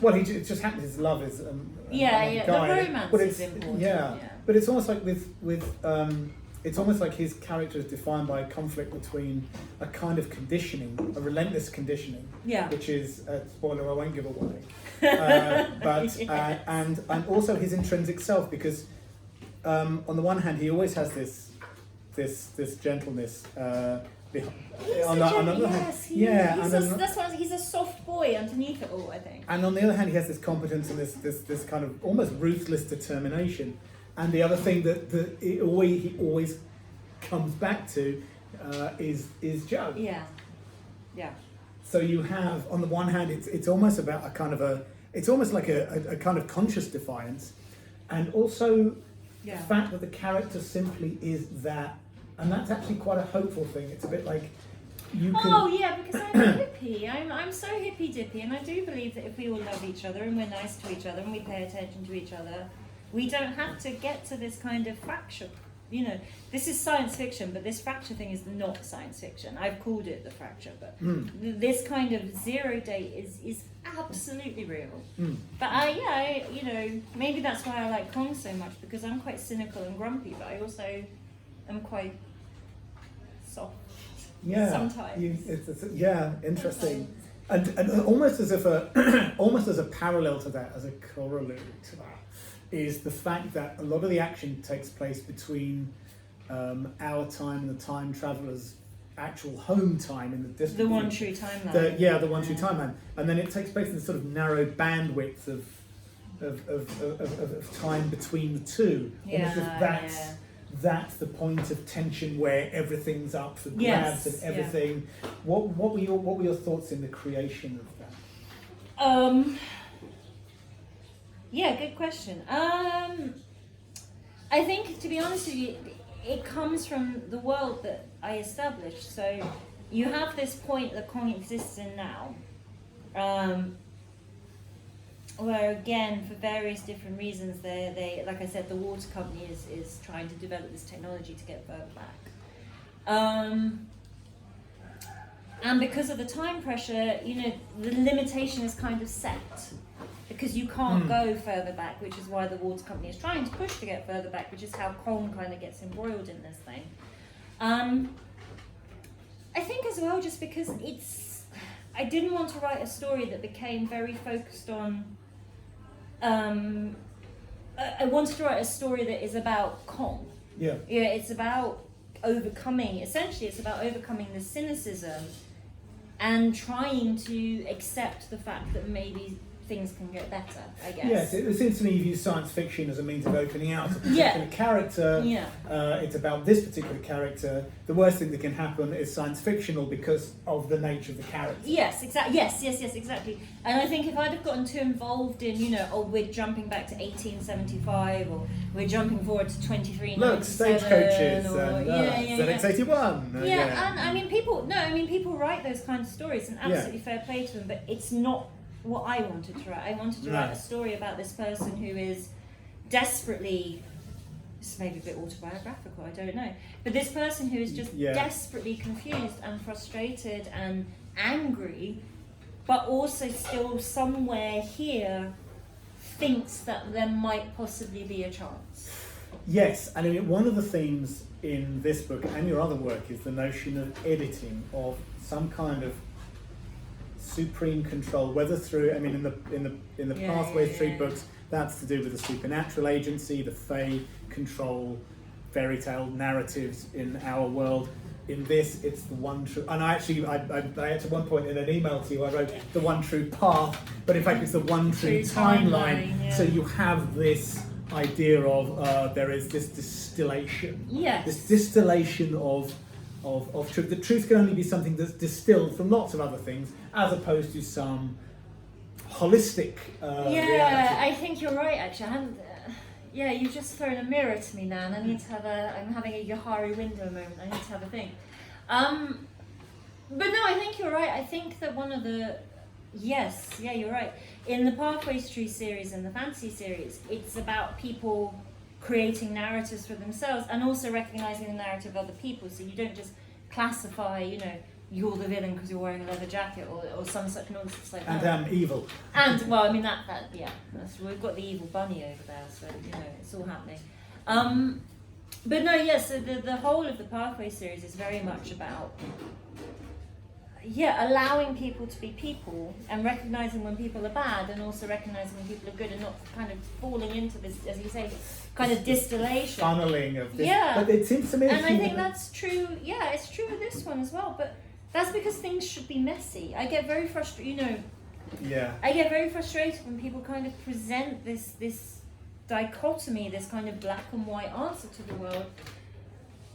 Well, it just happens his love is... guy. The romance is important. Yeah, but it's almost like with it's almost like his character is defined by a conflict between a kind of conditioning, a relentless conditioning, Yeah. which is a spoiler I won't give away, but and also his intrinsic self, because on the one hand he always has this gentleness. On the other hand, he's a soft boy underneath it all, I think. And on the other hand, he has this competence and this kind of almost ruthless determination. And the other thing that he always comes back to is Joe. Yeah. So you have, on the one hand, it's almost about it's almost like a kind of conscious defiance, and also the fact that the character simply is that. And that's actually quite a hopeful thing. It's a bit like you can... Oh yeah, because I'm a hippie. I'm so hippy dippy, and I do believe that if we all love each other and we're nice to each other and we pay attention to each other, we don't have to get to this kind of fracture. You know, this is science fiction, but this fracture thing is not science fiction. I've called it the fracture, but this kind of 0 date is absolutely real. But maybe that's why I like Kong so much, because I'm quite cynical and grumpy, but I also am quite soft. Yeah, sometimes. Interesting, and almost as if almost as a parallel to that, as a corollary to that, is the fact that a lot of the action takes place between our time and the time traveller's actual home time in the distance. The one true timeline. The one true timeline, and then it takes place in the sort of narrow bandwidth of time between the two. Almost as that's the point of tension where everything's up for grabs and everything. Yeah. What were your thoughts in the creation of that? Good question. I think, to be honest with you, it comes from the world that I established. So you have this point that Kong exists in now, where again, for various different reasons, they like I said, the water company is trying to develop this technology to get further back. And because of the time pressure, the limitation is kind of set, because you can't go further back, which is why the water company is trying to push to get further back, which is how Kong kind of gets embroiled in this thing. I think as well, just because I didn't want to write a story that became very focused on. I wanted to write a story that is about Kong. Yeah. Yeah, it's about overcoming the cynicism and trying to accept the fact that maybe things can get better, I guess. Yes, it seems to me you use science fiction as a means of opening out a particular character. Yeah. It's about this particular character. The worst thing that can happen is science fictional because of the nature of the character. Yes, exactly. Yes, exactly. And I think if I'd have gotten too involved in, we're jumping back to 1875, or we're jumping forward to 2397. Look, stagecoaches and ZX81. And people write those kinds of stories, and absolutely fair play to them, but it's not what I wanted to write. I wanted to write a story about this person who is desperately, this may be a bit autobiographical, I don't know, but this person who is just desperately confused and frustrated and angry, but also still somewhere here thinks that there might possibly be a chance. Yes, and I mean, one of the themes in this book and your other work is the notion of editing, of some kind of supreme control, whether through, in the Pathways 3 books, that's to do with the supernatural agency, the Fae control fairy tale narratives in our world. In this, it's the one true, and I at one point in an email to you, I wrote the one true path, but in fact it's the one true timeline. So you have this idea of there is this distillation, this distillation of truth. The truth can only be something that's distilled from lots of other things, as opposed to some holistic reality. I think you're right, actually. I hadn't, you've just thrown a mirror to me now, and I need to have I'm having a Yahari window moment. I need to have a think. But no, I think you're right. I think that one of the, you're right. In the Pathways Tree series and the fantasy series, it's about people creating narratives for themselves and also recognizing the narrative of other people. So you don't just classify, you're the villain because you're wearing a leather jacket or some such nonsense like that. And evil. And, we've got the evil bunny over there, so, it's all happening. But no, yes, so the whole of the Pathway series is very much about, allowing people to be people and recognizing when people are bad and also recognizing when people are good and not kind of falling into this, as you say, kind of distillation. Funneling of this. Yeah. But it seems to me. And I think that's true. Yeah, it's true with this one as well. But that's because things should be messy. I get very frustrated. Yeah. I get very frustrated when people kind of present this dichotomy, this kind of black and white answer to the world,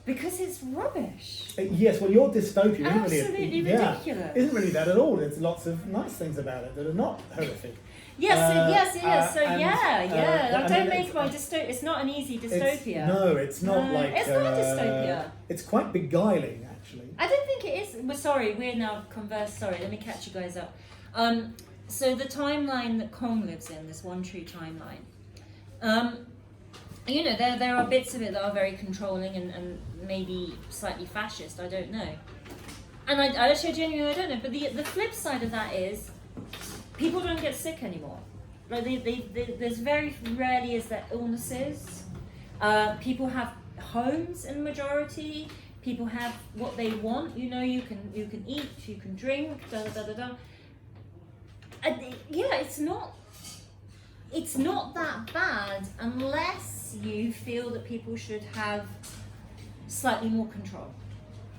because it's rubbish. Yes, well, your dystopia Absolutely ridiculous. Isn't really that at all. There's lots of nice things about it that are not horrific. Yes, yes, it is. So I don't mean, make my dystopia. It's not an easy dystopia. It's not like. It's not a dystopia. It's quite beguiling, actually. I don't think it is. Well, sorry, we're now converse. Sorry, let me catch you guys up. So the timeline that Kong lives in, this one true timeline, there are bits of it that are very controlling and maybe slightly fascist. I don't know. And I actually genuinely I don't know. But the flip side of that is, people don't get sick anymore. Like there's very rarely is there illnesses. People have homes in the majority. People have what they want. You can eat, you can drink. It's not that bad unless you feel that people should have slightly more control.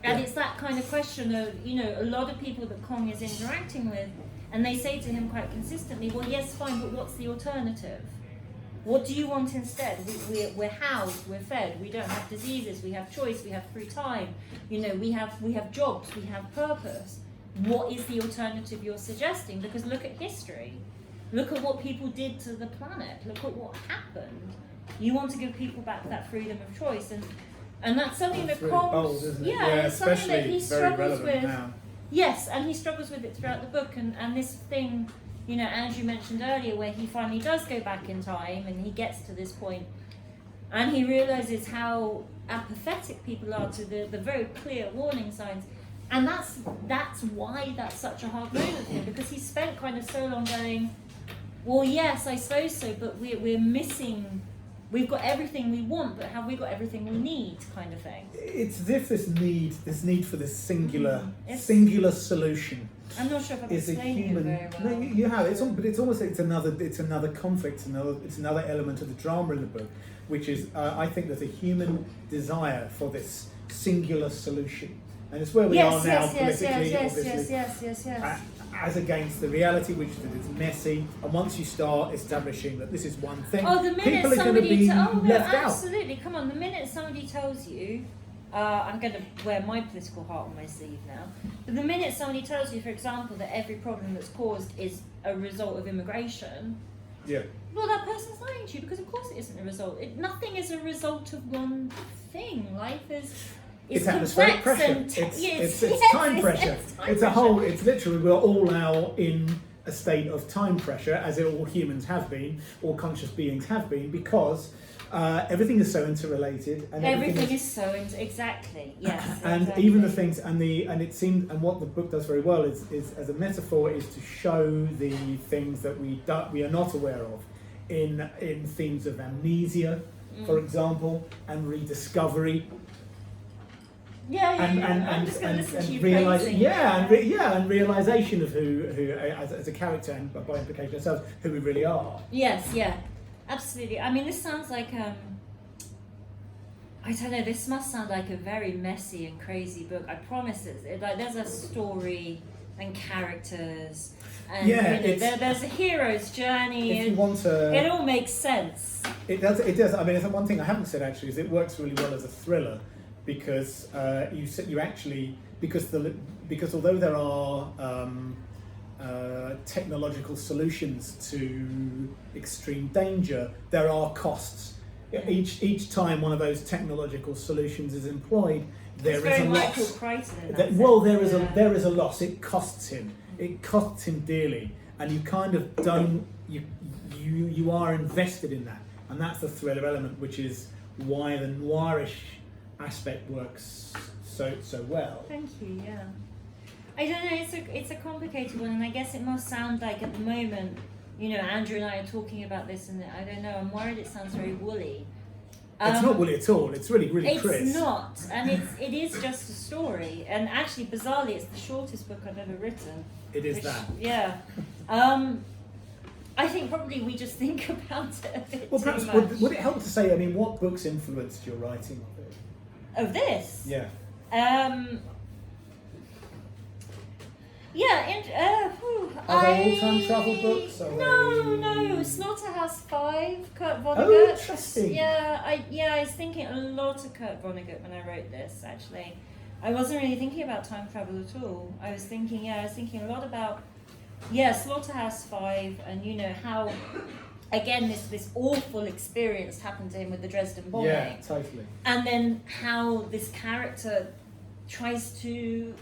And it's that kind of question of, a lot of people that Kong is interacting with, and they say to him quite consistently, well, yes, fine, but what's the alternative? What do you want instead? We're housed, we're fed, we don't have diseases, we have choice, we have free time, we have jobs, we have purpose. What is the alternative you're suggesting? Because look at history. Look at what people did to the planet. Look at what happened. You want to give people back that freedom of choice, and that's something that Kong, bold, isn't it? it's something that he struggles with. Now. Yes, and he struggles with it throughout the book, and this thing, Andrew mentioned earlier, where he finally does go back in time, and he gets to this point, and he realizes how apathetic people are to the very clear warning signs, and that's why that's such a hard moment for him, because he spent kind of so long going, well, yes, I suppose so, but we're missing. We've got everything we want, but have we got everything we need, kind of thing? It's as if this need for this singular solution. I'm not sure if I'm explaining it very well. No, you have. It's another conflict. It's another element of the drama in the book, which is I think there's a human desire for this singular solution, and it's where we are now politically, obviously. Yes. As against the reality, which is that it's messy, and once you start establishing that this is one thing, the minute people are going to be left out. Absolutely, come on. The minute somebody tells you, I'm going to wear my political heart on my sleeve now, but the minute somebody tells you, for example, that every problem that's caused is a result of immigration, well, that person's lying to you, because of course it isn't a result. Nothing is a result of one thing. Life is... It's atmospheric pressure. It's time pressure. It's literally, we're all now in a state of time pressure, as all humans have been, all conscious beings have been, because everything is so interrelated, and everything is so exactly. Yes. And exactly. even the things, and it seems, and what the book does very well is as a metaphor, is to show the things that we are not aware of, in themes of amnesia, for example, and rediscovery. I'm just going to listen to you praising. And realization of who as a character, and by implication ourselves, who we really are. Yes, absolutely. I mean, this sounds like I don't know. This must sound like a very messy and crazy book. I promise it. Like, there's a story and characters, and there's a hero's journey. If you want to, it all makes sense. It does. I mean, it's one thing I haven't said actually is it works really well as a thriller. Because because although there are technological solutions to extreme danger, there are costs. Each time one of those technological solutions is employed, there is a loss. There is a loss. It costs him. It costs him dearly, and you kind of don't. You are invested in that, and that's the thriller element, which is why the noirish aspect works so well. Thank you. Yeah, I don't know. It's a complicated one, and I guess it must sound like at the moment, Andrew and I are talking about this, and I don't know. I'm worried it sounds very woolly, It's not woolly at all. It's really, really It's crisp. not, and it is just a story. And actually, bizarrely, it's the shortest book I've ever written. It is that. Yeah. I think probably we just think about it a bit Well, too perhaps much. would it help to say? I mean, what books influenced your writing of it? Of this? Yeah. Yeah, and Are they all time travel books? Are No. Slaughterhouse 5, Kurt Vonnegut. Oh, interesting. Yeah, I was thinking a lot of Kurt Vonnegut when I wrote this. Actually, I wasn't really thinking about time travel at all. I was thinking a lot about Slaughterhouse 5, and you know how, again, this awful experience happened to him with the Dresden bombing. Yeah, totally. And then how this character tries to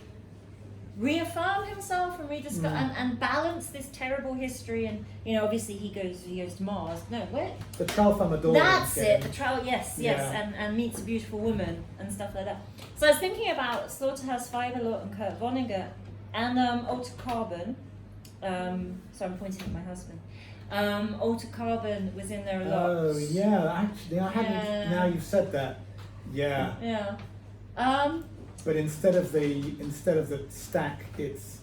reaffirm himself and rediscover and balance this terrible history, and you know, obviously he goes to Mars. No, where? The Tralfamadore. That's it. The trial, yes, Yeah. and meets a beautiful woman and stuff like that. So I was thinking about Slaughterhouse 5 a lot and Kurt Vonnegut and Alter Carbon. So I'm pointing at my husband. Alter Carbon was in there a lot. Oh yeah, actually I hadn't. Yeah. Now you've said that. Yeah. Yeah. But instead of the stack, it's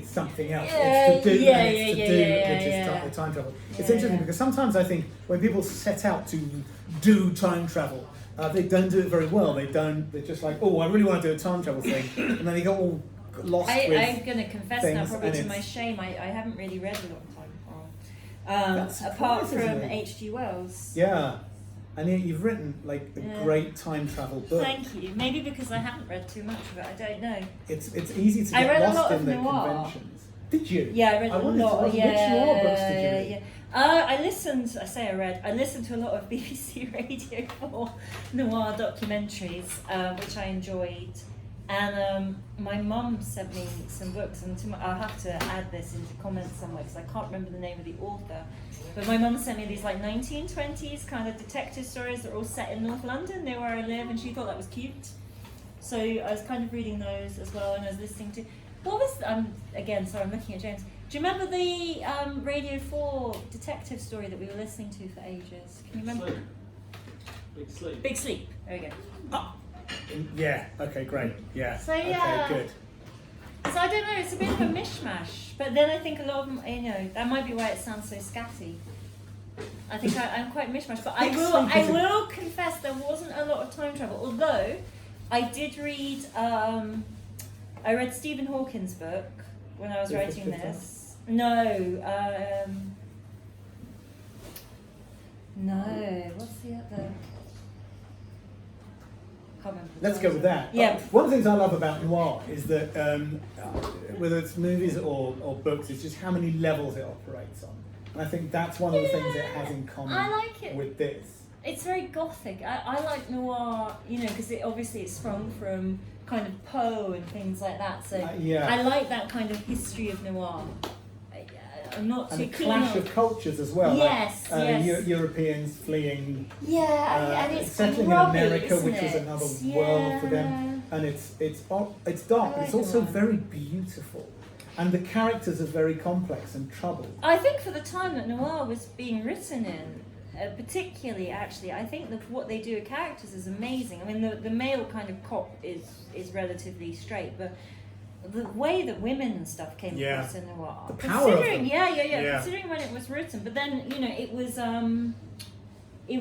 something else. It's to do, which is time travel. It's interesting because sometimes I think when people set out to do time travel, they don't do it very well. They're just like, oh, I really want to do a time travel thing, and then they go all lost with I'm going to confess now, things, probably and to it's- my shame, I haven't really read a lot of time travel. Apart from surprising, isn't it? H.G. Wells. Yeah, and yet you've written like a great time travel book. Thank you. Maybe because I haven't read too much of it, I don't know. It's easy to I get read a lost lot in of the noir. conventions. Did you? Yeah, I read a wanted to lot. ask, which noir books did you read? I listened to a lot of BBC Radio 4 noir documentaries, which I enjoyed. And my mum sent me some books, and I'll have to add this into comments somewhere because I can't remember the name of the author. But my mum sent me these like 1920s kind of detective stories that are all set in North London, near where I live, and she thought that was cute. So I was kind of reading those as well, and I was listening to. What was again? Sorry, I'm looking at James. Do you remember the Radio 4 detective story that we were listening to for ages? Can you remember? Big Sleep. Big Sleep. There we go. Oh, yeah. Okay. Great. Yeah. So, yeah. Okay. Good. So I don't know. It's a bit of a mishmash. But then I think a lot of them, you know, that might be why it sounds so scatty. I think I'm quite mishmash. But I will confess there wasn't a lot of time travel. Although I did read. I read Stephen Hawking's book when I was writing this. No. No. What's the other? Let's go with that. Yeah. One of the things I love about noir is that whether it's movies or books, it's just how many levels it operates on. And I think that's one of the things it has in common I like it. with this. It's very gothic. I like noir, you know, because it's sprung from kind of Poe and things like that. So yeah. I like that kind of history of noir. I'm not And too a keen clash on. of cultures as well. Yes, yes. Europeans fleeing, Yeah, and it's settling grubby, in America, isn't which is it? another Yeah. world for them. And it's dark, but it's also noir. very beautiful. And the characters are very complex and troubled. I think for the time that noir was being written in, particularly actually, I think that what they do with characters is amazing. I mean, the male kind of cop is relatively straight, but the way that women and stuff came across in noir, the power of them. Yeah. Considering when it was written, but then you know it was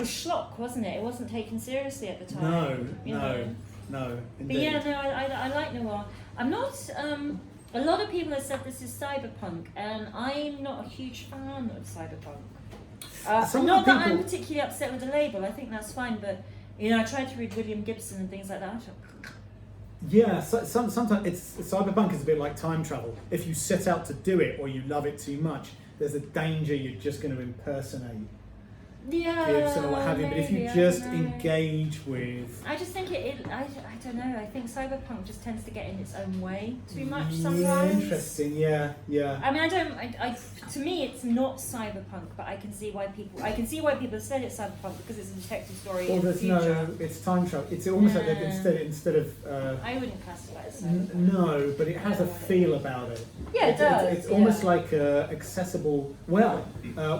schlock, wasn't it? It wasn't taken seriously at the time. No. But Indeed. yeah, no, I like noir. I'm not. A lot of people have said this is cyberpunk, and I'm not a huge fan of cyberpunk. Some Not that people- I'm particularly upset with the label. I think that's fine, but you know, I tried to read William Gibson and things like that. Yeah, sometimes cyberpunk is a bit like time travel. If you set out to do it or you love it too much, there's a danger you're just going to impersonate Gibson or what have you. But if you maybe, I just don't know. engage with, I just think I don't know. I think cyberpunk just tends to get in its own way too much yeah, sometimes. interesting, yeah. I mean, to me, it's not cyberpunk, but I can see why people said it's cyberpunk because it's a detective story Or in the there's future. it's time travel. It's almost like Yeah. instead of. I wouldn't classify it as cyberpunk. No, but it has a feel about it. Yeah, it does. It's almost like accessible. Well,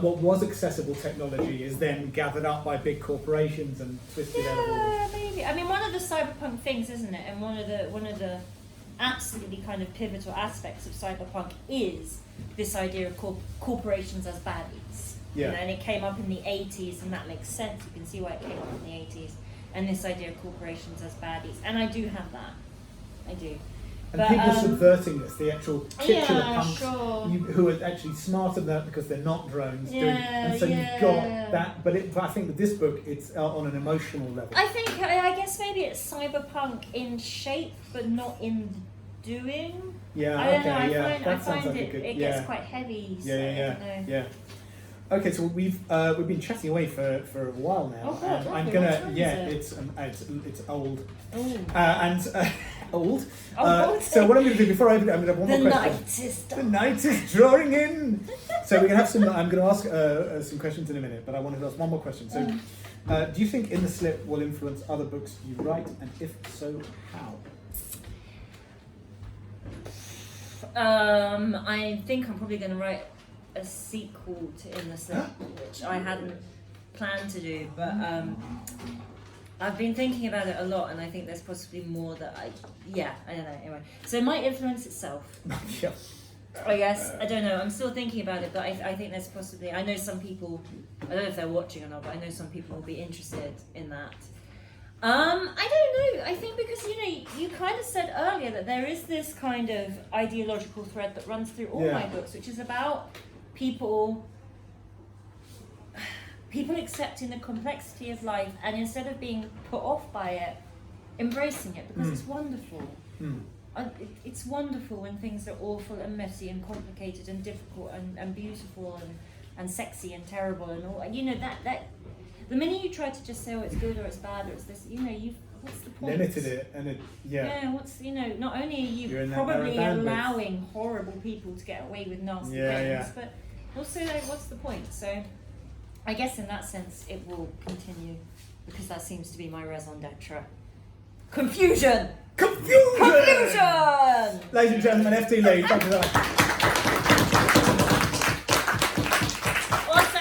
what was accessible technology is is then gathered up by big corporations and twisted out of all. Yeah, maybe. I mean, one of the cyberpunk things, isn't it? And one of the absolutely kind of pivotal aspects of cyberpunk is this idea of corporations as baddies. Yeah. You know, and it came up in the 80s, and that makes sense. You can see why it came up in the 80s. And this idea of corporations as baddies. And I do have that. I do. And But, people subverting this, the actual titular yeah, punks sure. who are actually smarter than that because they're not drones. Yeah, and so yeah. you've got that, but I think with this book, it's on an emotional level. I think, I guess maybe it's cyberpunk in shape, but not in doing. Yeah, I don't okay, know, I yeah. find, that I sounds find like it, a good, it yeah. gets quite heavy, so I Yeah, don't know. yeah. Okay, so we've been chatting away for a while now. Oh, God, and lovely. I'm gonna, What time is it? it's old. Ooh. And old. Old. So what I'm going to do before I open it, I'm going to have one The more question. night is The done. night is drawing in. So we're going to have some. I'm going to ask some questions in a minute, but I wanted to ask one more question. So, do you think In the Slip will influence other books you write, and if so, how? I think I'm probably going to write a sequel to In the Slip, which I hadn't planned to do, but I've been thinking about it a lot, and I think there's possibly more that I don't know. Anyway, so it might influence itself. Yeah. I guess I don't know. I'm still thinking about it, but I think there's possibly. I know some people. I don't know if they're watching or not, but I know some people will be interested in that. I don't know. I think because you kind of said earlier that there is this kind of ideological thread that runs through all my books, which is about people accepting the complexity of life, and instead of being put off by it, embracing it because it's wonderful. It's wonderful when things are awful and messy and complicated and difficult and beautiful and sexy and terrible and all. That the minute you try to just say, oh, it's good or it's bad or it's this, what's the point? Limited it, and it not only are You're in you that probably narrow bandwidth. allowing horrible people to get away with nasty things, but also what's the point? So I guess in that sense it will continue because that seems to be my raison d'etre. Confusion! Confusion! Ladies and gentlemen, FT Lee, thank you so much. Also,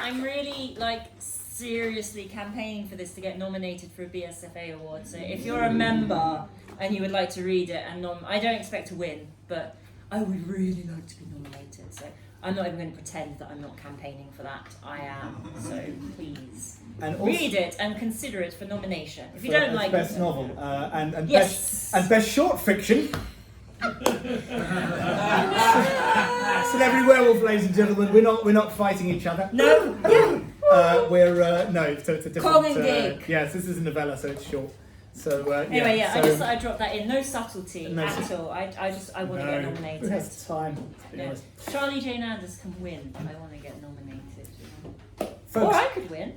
I'm really seriously campaigning for this to get nominated for a BSFA award. So if you're a member and you would like to read it, and I don't expect to win, but I would really like to be nominated. So I'm not even going to pretend that I'm not campaigning for that. I am. So please And also, read it and consider it for nomination. If you don't like best it, novel and yes. best short fiction. Celebrity Werewolf, ladies and gentlemen. We're not fighting each other. No. So it's a different. Colin Dick. Yes, this is a novella, so it's short. So Anyway, I so, just thought I'd drop that in. No subtlety No at sub- all. I want to get nominated. Who has time? To be Yeah. honest. Charlie Jane Anders can win, but I want to get nominated. Folks, Or I could win.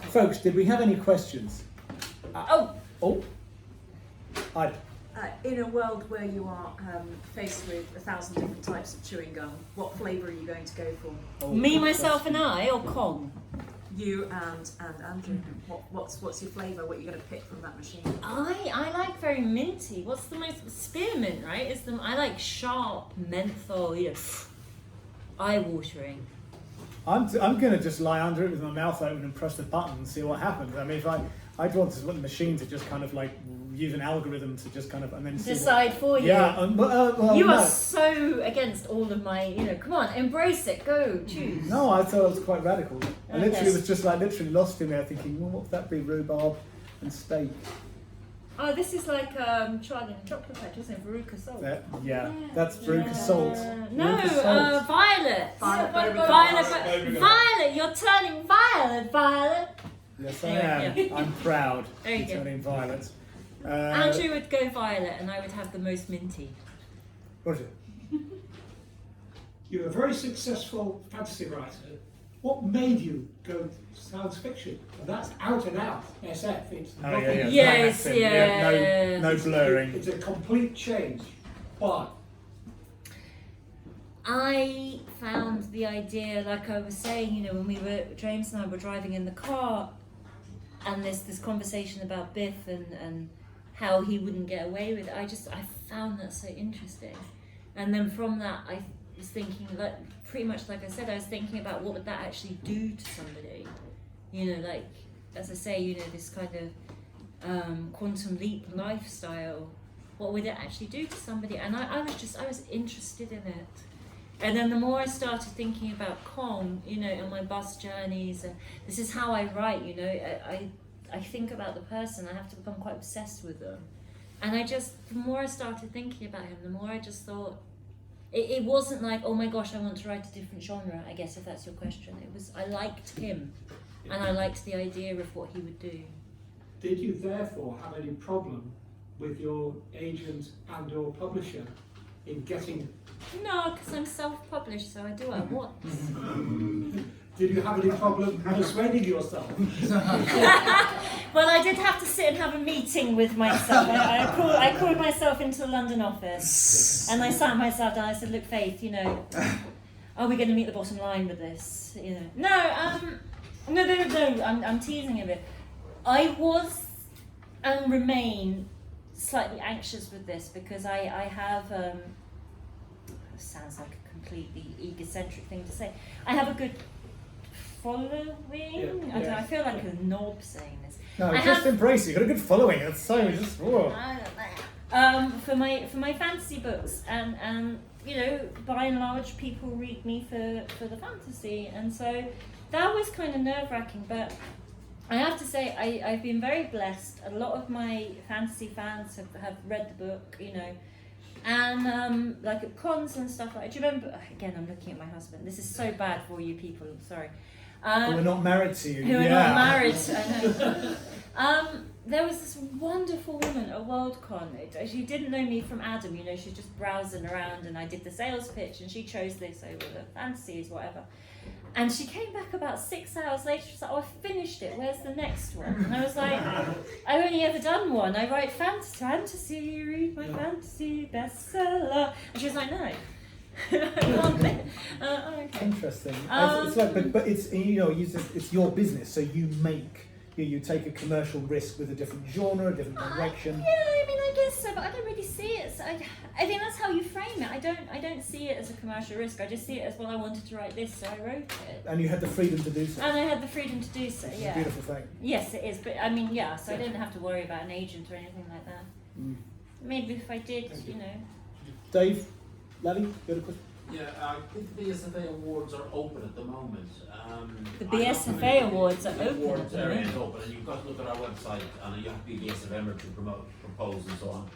folks, did we have any questions? Oh, I. In a world where you are faced with 1,000 different types of chewing gum, what flavour are you going to go for? me, myself, and I, or Kong? You and Andrew. What's your flavour? What are you going to pick from that machine? I like very minty. What's the most spearmint? Right? I like sharp menthol. Eye-watering. I'm going to just lie under it with my mouth open and press the button and see what happens. I mean, if I'd want the machine to just kind of use an algorithm to just kind of and then see Decide for you. Yeah, well, You no. are so against all of my. Come on, embrace it. Go, choose. No, I thought it was quite radical. I Okay. literally was just literally lost in there thinking, well, what would that be? Rhubarb and steak. Oh, this is like Charlie and the Chocolate Factory, isn't it? Veruca Salt. That's Veruca Salt. No, Veruca Salt. Violet. Violet. Violet, you're turning violet, Violet. Yes, I Anyway, am. I'm proud. There you I'm go. turning violet. Andrew would go violet, and I would have the most minty. What is it? You're a very successful fantasy writer. What made you go science fiction? And that's out and out SF. It's nothing. Yes, Black accent, no blurring. It's a complete change. Why? I found the idea, like I was saying, when James and I were driving in the car, and this conversation about Biff and how he wouldn't get away with it. I found that so interesting, and then from that, was thinking, like, pretty much like I said, I was thinking about what would that actually do to somebody. You know, like, as I say, you know, this kind of quantum leap lifestyle, what would it actually do to somebody? And I was interested in it. And then the more I started thinking about Kong, you know, and my bus journeys, and this is how I write, you know, I think about the person, I have to become quite obsessed with them. And the more I started thinking about him, the more I just thought, it wasn't like, oh my gosh, I want to write a different genre, I guess, if that's your question. It was, I liked him, and I liked the idea of what he would do. Did you therefore have any problem with your agent and or publisher in getting... No, because I'm self-published, so I do what I want. Did you have any problem persuading yourself? Well, I did have to sit and have a meeting with myself. I called myself into the London office, and I sat myself down. I said, "Look, Faith, you know, are we going to meet the bottom line with this? You know, no. I'm teasing a bit. I was and remain slightly anxious with this because I have. Sounds like a completely egocentric thing to say. I have a good following. Yeah. I feel like a knob saying this. No, just embrace it. You've got a good following. It's so just. Whoa. For my fantasy books, and you know, by and large, people read me for the fantasy, and so that was kind of nerve-wracking. But I have to say, I've been very blessed. A lot of my fantasy fans have read the book, you know. And like at cons and stuff like. Do you remember? Again, I'm looking at my husband. This is so bad for you people. Sorry. We're not married to you. Who are not married. I know. There was this wonderful woman at WorldCon. She didn't know me from Adam. You know, she was just browsing around, and I did the sales pitch, and she chose this over the fantasies, whatever. And she came back about 6 hours later. She's like, "Oh, I finished it. Where's the next one?" And I was like, "I've only ever done one. I write fantasy. Read my fantasy bestseller." And she was like, "No, I want it." Okay. Interesting. It's like, but it's, you know, it's your business, so you make. You take a commercial risk with a different genre, a different direction. Yeah, I mean, I guess so, but I don't really see it. So I think that's how you frame it. I don't see it as a commercial risk. I just see it as, well, I wanted to write this, so I wrote it. And you had the freedom to do so. And I had the freedom to do so. It's Yeah. a beautiful thing. Yes, it is. But I mean, yeah. So I didn't have to worry about an agent or anything like that. Maybe if I did, you know. Dave, Lally, you had a question? Yeah, I think the BSFA awards are open at the moment. The BSFA awards are The open. awards are open, and you've got to look at our website, and you have to be a BSFA member to propose and so on.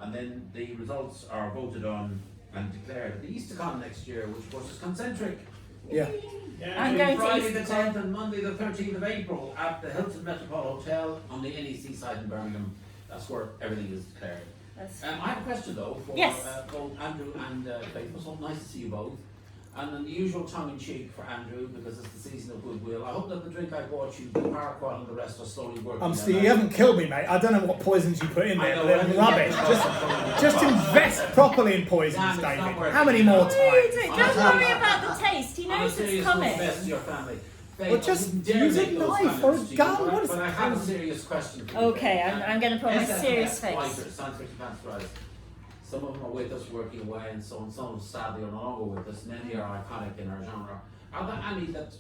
And then the results are voted on and declared at the EasterCon next year, which of course is concentric. Yeah. I'm going to Friday the EasterCon. 10th and Monday the 13th of April at the Hilton Metropole Hotel on the NEC site in Birmingham. That's where everything is declared. I have a question though for Yes. both Andrew and Faith. It's so nice to see you both. And an unusual tongue in cheek for Andrew because it's the season of goodwill. I hope that the drink I bought you, the Paraquat and the rest are slowly working. Steve, you haven't killed me, mate. I don't know what poisons you put in there, I know, but they're rubbish. Just invest properly in poisons, Dan, it's not David. working. How many more times? Don't worry about the taste. He I'm a knows it's serious coming. best to your family. Faith, Well, I just wouldn't dare use a make those knife or a comments to you, gun, but- what is But I it? have a serious question for you. Okay, I'm going to put my SFS serious face. writers, science fiction fantasy writers. Some of them are with us working away and so on. Some of them sadly are no longer with us. Many are iconic in our genre. Are there any that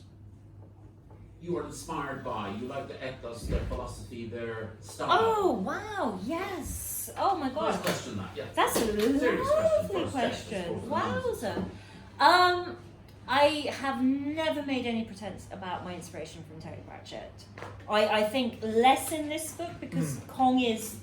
you are inspired by? You like the ethos, their philosophy, their style? Oh wow, yes. Oh my Nice God. question that, yeah. That's a Serious lovely question. question. First, Wowza. I have never made any pretense about my inspiration from Terry Pratchett. I think less in this book because Kong is.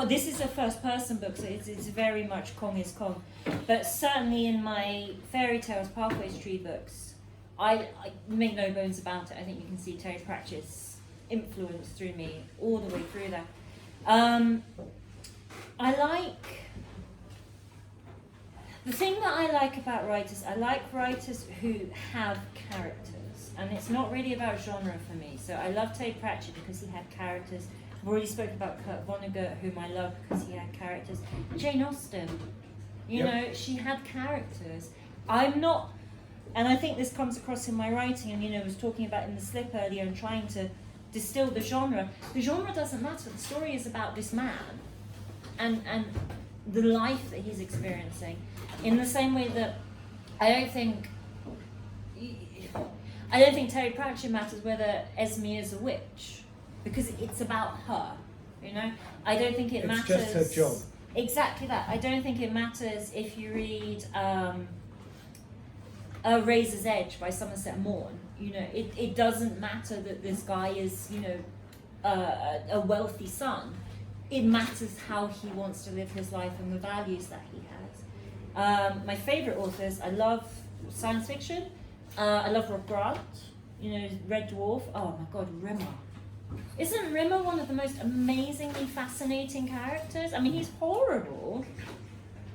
This is a first-person book, so it's very much Kong is Kong. But certainly in my fairy tales, Pathways Tree books, I make no bones about it. I think you can see Terry Pratchett's influence through me all the way through that. The thing that I like about writers, I like writers who have characters, and it's not really about genre for me. So I love Terry Pratchett because he had characters. I've already spoken about Kurt Vonnegut, whom I love because he had characters. Jane Austen, you know, she had characters. I'm not, and I think this comes across in my writing, and I was talking about in the slip earlier and trying to distill the genre. The genre doesn't matter. The story is about this man and the life that he's experiencing. In the same way that I don't think Terry Pratchett matters whether Esme is a witch, because it's about her. You know, I don't think it matters. It's just her job. Exactly that. I don't think it matters if you read A Razor's Edge by Somerset Maugham. You know, it doesn't matter that this guy is, you know, a wealthy son. It matters how he wants to live his life and the values that he has. My favourite authors, I love science fiction. I love Rob Grant, you know, Red Dwarf. Oh my God, Rimmer. Isn't Rimmer one of the most amazingly fascinating characters? I mean, he's horrible,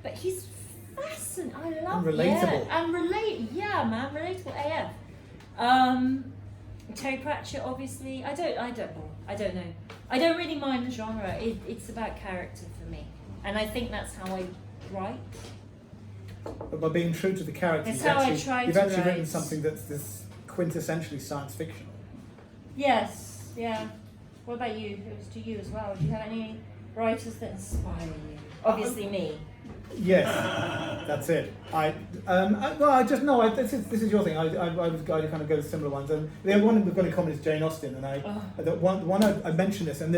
but he's fascinating. I love And relatable. Yeah, and man, relatable AF. Terry Pratchett, obviously. I don't know. I don't really mind the genre. It's about character for me, and I think that's how I write. But by being true to the character, That's how I try you've to actually written write. something that's this quintessentially science fictional. Yes, yeah. What about you? It was to you as well. Do you have any writers that inspire you? Obviously me. Yes, that's it. This is your thing. I was going to kind of go to similar ones, and the one we've got in common is Jane Austen, and I mentioned this, and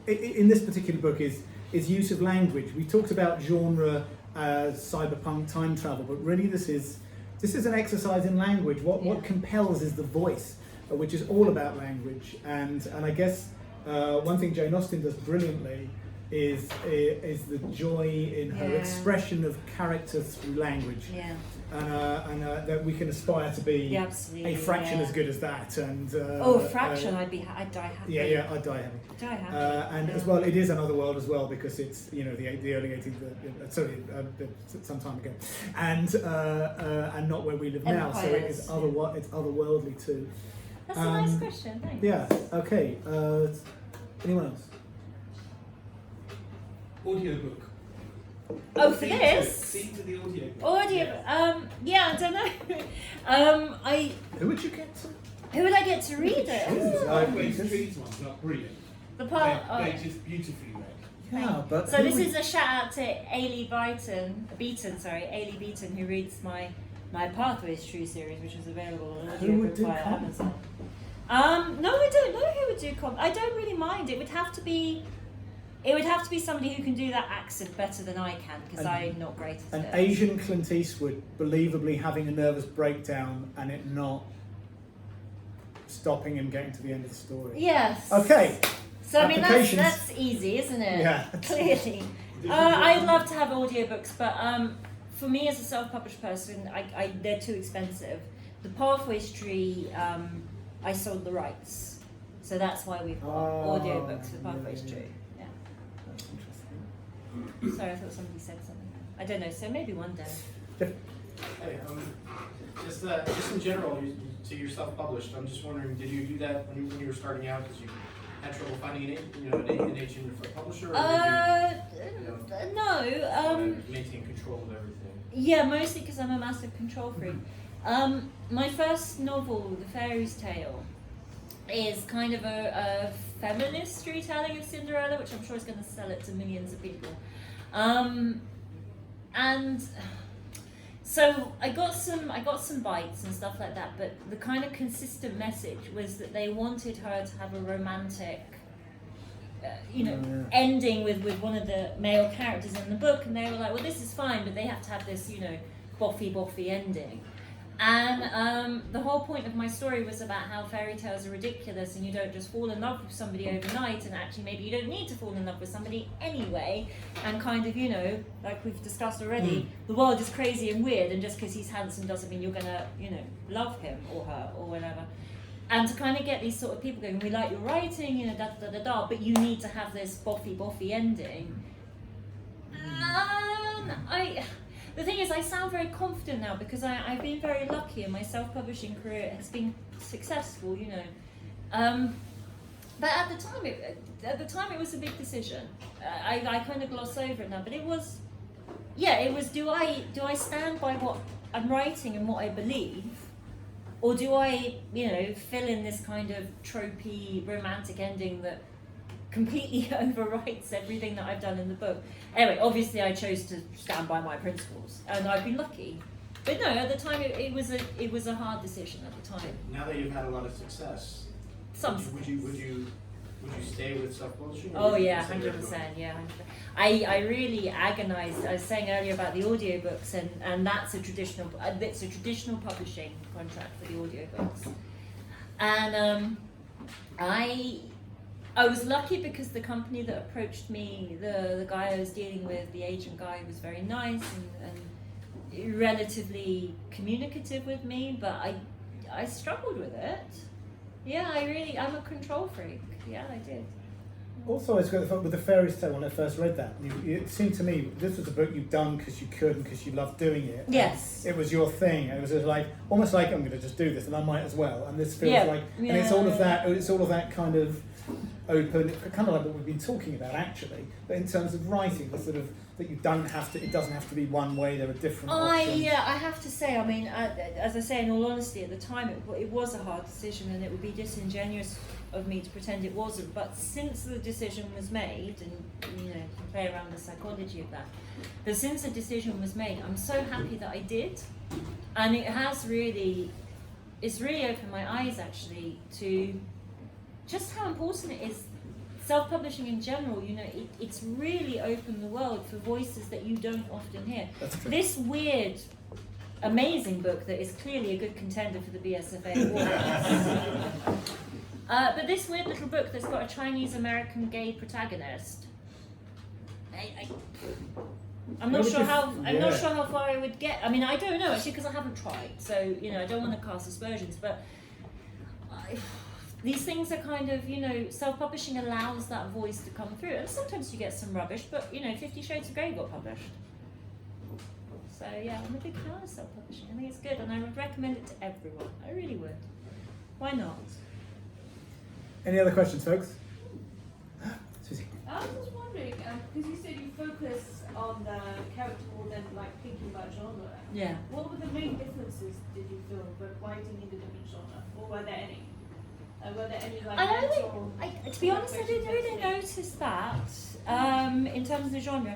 in this particular book is use of language. We talked about genre, cyberpunk, time travel, but really this is an exercise in language. What compels is the voice, which is all about language, and I guess one thing Jane Austen does brilliantly is the joy in her expression of character through language, and that we can aspire to be a fraction as good as that. And fraction, I'd die happy. I'd die happy. And as well, it is another world as well, because it's, you know, the early 18th, some time ago, and not where we live now. So it is it's otherworldly too. That's a nice question. Thanks. Yeah. Okay. Anyone else? Audiobook. Oh, for this? Theme to the audiobook. Audio. I don't know. Who would you get to? Who would I get to read it? These ones not brilliant. The part. They're just beautifully read. Yeah, but So this is a shout out to Ailey Beaton, who reads my Pathways True series, which was available on Who would audiobook do via comments? Amazon. No, I don't know who would do comments. I don't really mind. It would have to be somebody who can do that accent better than I can, because I'm not great at An it. Asian Clint Eastwood, believably having a nervous breakdown and it not stopping him getting to the end of the story. Yes. Okay. So I mean Applications. that's easy, isn't it? Yeah. Clearly. I'd love to have audiobooks, but for me as a self-published person, they're too expensive. The Pathways Tree, I sold the rights, so that's why we've got audiobooks for Pathways Tree. Yeah. That's interesting. Sorry, I thought somebody said something. I don't know. So maybe one day. Hey, just in general, so you're self-published. I'm just wondering, did you do that when you were starting out? Because you had trouble finding an agent for a publisher, or did you No. maintain control of everything? Yeah, mostly because I'm a massive control freak. My first novel, The Fairy's Tale, is kind of a feminist retelling of Cinderella, which I'm sure is going to sell it to millions of people. And so I got some bites and stuff like that, but the kind of consistent message was that they wanted her to have a romantic, ending with one of the male characters in the book, and they were like, well, this is fine, but they have to have this, boffy ending. And the whole point of my story was about how fairy tales are ridiculous, and you don't just fall in love with somebody overnight, and actually maybe you don't need to fall in love with somebody anyway, and kind of, like we've discussed already, the world is crazy and weird, and just because he's handsome doesn't mean you're gonna, love him or her or whatever. And to kind of get these sort of people going, we like your writing, but you need to have this boffy ending. The thing is, I sound very confident now because I've been very lucky and my self-publishing career has been successful, But at the time, it was a big decision. I kind of gloss over it now, but it was. Do I stand by what I'm writing and what I believe, or do I, fill in this kind of tropey romantic ending that completely overwrites everything that I've done in the book? Anyway, obviously I chose to stand by my principles, and I've been lucky. But no, at the time it was a hard decision at the time. Now that you've had a lot of success, Some would you stay with self-publishing? Oh yeah, 100%. Yeah, 100%. I really agonized. I was saying earlier about the audiobooks, and that's it's a traditional publishing contract for the audiobooks. And I was lucky because the company that approached me, the guy I was dealing with, the agent guy, was very nice and relatively communicative with me, but I struggled with it. Yeah, I'm a control freak. Yeah, I did. Also, it's good with the fairies tale when I first read that. It seemed to me this was a book you've done because you could and because you loved doing it. Yes. It was your thing. And it was just like almost like I'm going to just do this and I might as well. And this feels like, and it's all of that. It's all of that kind of open, kind of like what we've been talking about actually. But in terms of writing, the sort of that you don't have to. It doesn't have to be one way. There are different options. I have to say. I mean, as I say, in all honesty, at the time it was a hard decision, and it would be disingenuous of me to pretend it wasn't. But since the decision was made, and you know, play around the psychology of that. But since the decision was made, I'm so happy that I did, and it's really opened my eyes actually to just how important it is. Self-publishing in general, you know, it's really opened the world for voices that you don't often hear. That's true. This weird, amazing book that is clearly a good contender for the BSFA award. But this weird little book that's got a Chinese-American gay protagonist. I'm not sure how far I would get. I mean, I don't know actually because I haven't tried. So you know, I don't want to cast aspersions, but. These things are kind of, you know, self-publishing allows that voice to come through. And sometimes you get some rubbish, but, you know, 50 Shades of Grey got published. So, yeah, I'm a big fan of self-publishing. I think it's good, and I would recommend it to everyone. I really would. Why not? Any other questions, folks? Susie. I was just wondering, because you said you focus on the character more than like thinking about genre. Yeah. What were the main differences did you feel with writing in the different genre, or were there any? Were there any like I don't mental think, to be honest, I didn't really notice that in terms of the genre.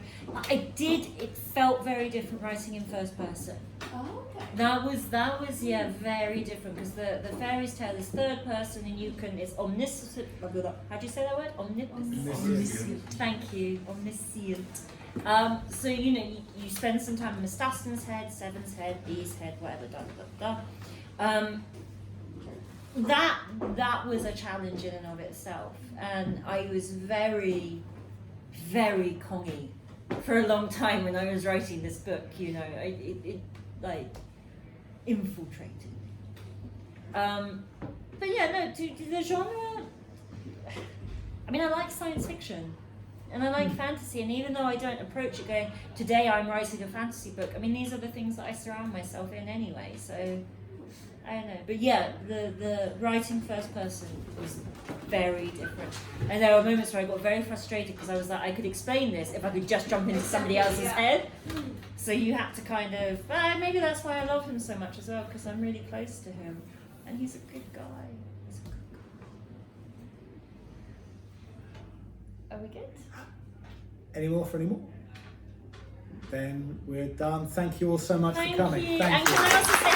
It felt very different writing in first person. Oh, okay. That was very different because the fairy's tale is third person and it's omniscient. How do you say that word? Omniscient. Thank you, omniscient. So you know you spend some time in Mestastin's head, Seven's head, B's head, whatever. That was a challenge in and of itself, and I was very, very congy for a long time when I was writing this book. You know, it like infiltrated. But yeah, no, the genre. I mean, I like science fiction, and I like fantasy, and even though I don't approach it going, today I'm writing a fantasy book. I mean, these are the things that I surround myself in anyway. So. I don't know, but yeah, the writing first person was very different. And there were moments where I got very frustrated because I was like, I could explain this if I could just jump into somebody else's head. So you had to kind of, maybe that's why I love him so much as well, because I'm really close to him. And he's a good guy. Are we good? Any more for any more? Then we're done. Thank you all so much Thank for coming. you. Thank And you. can I also say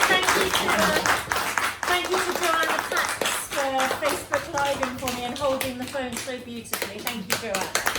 thank you to Joanna Pax for Facebook Living for me and holding the phone so beautifully. Thank you, Joanna.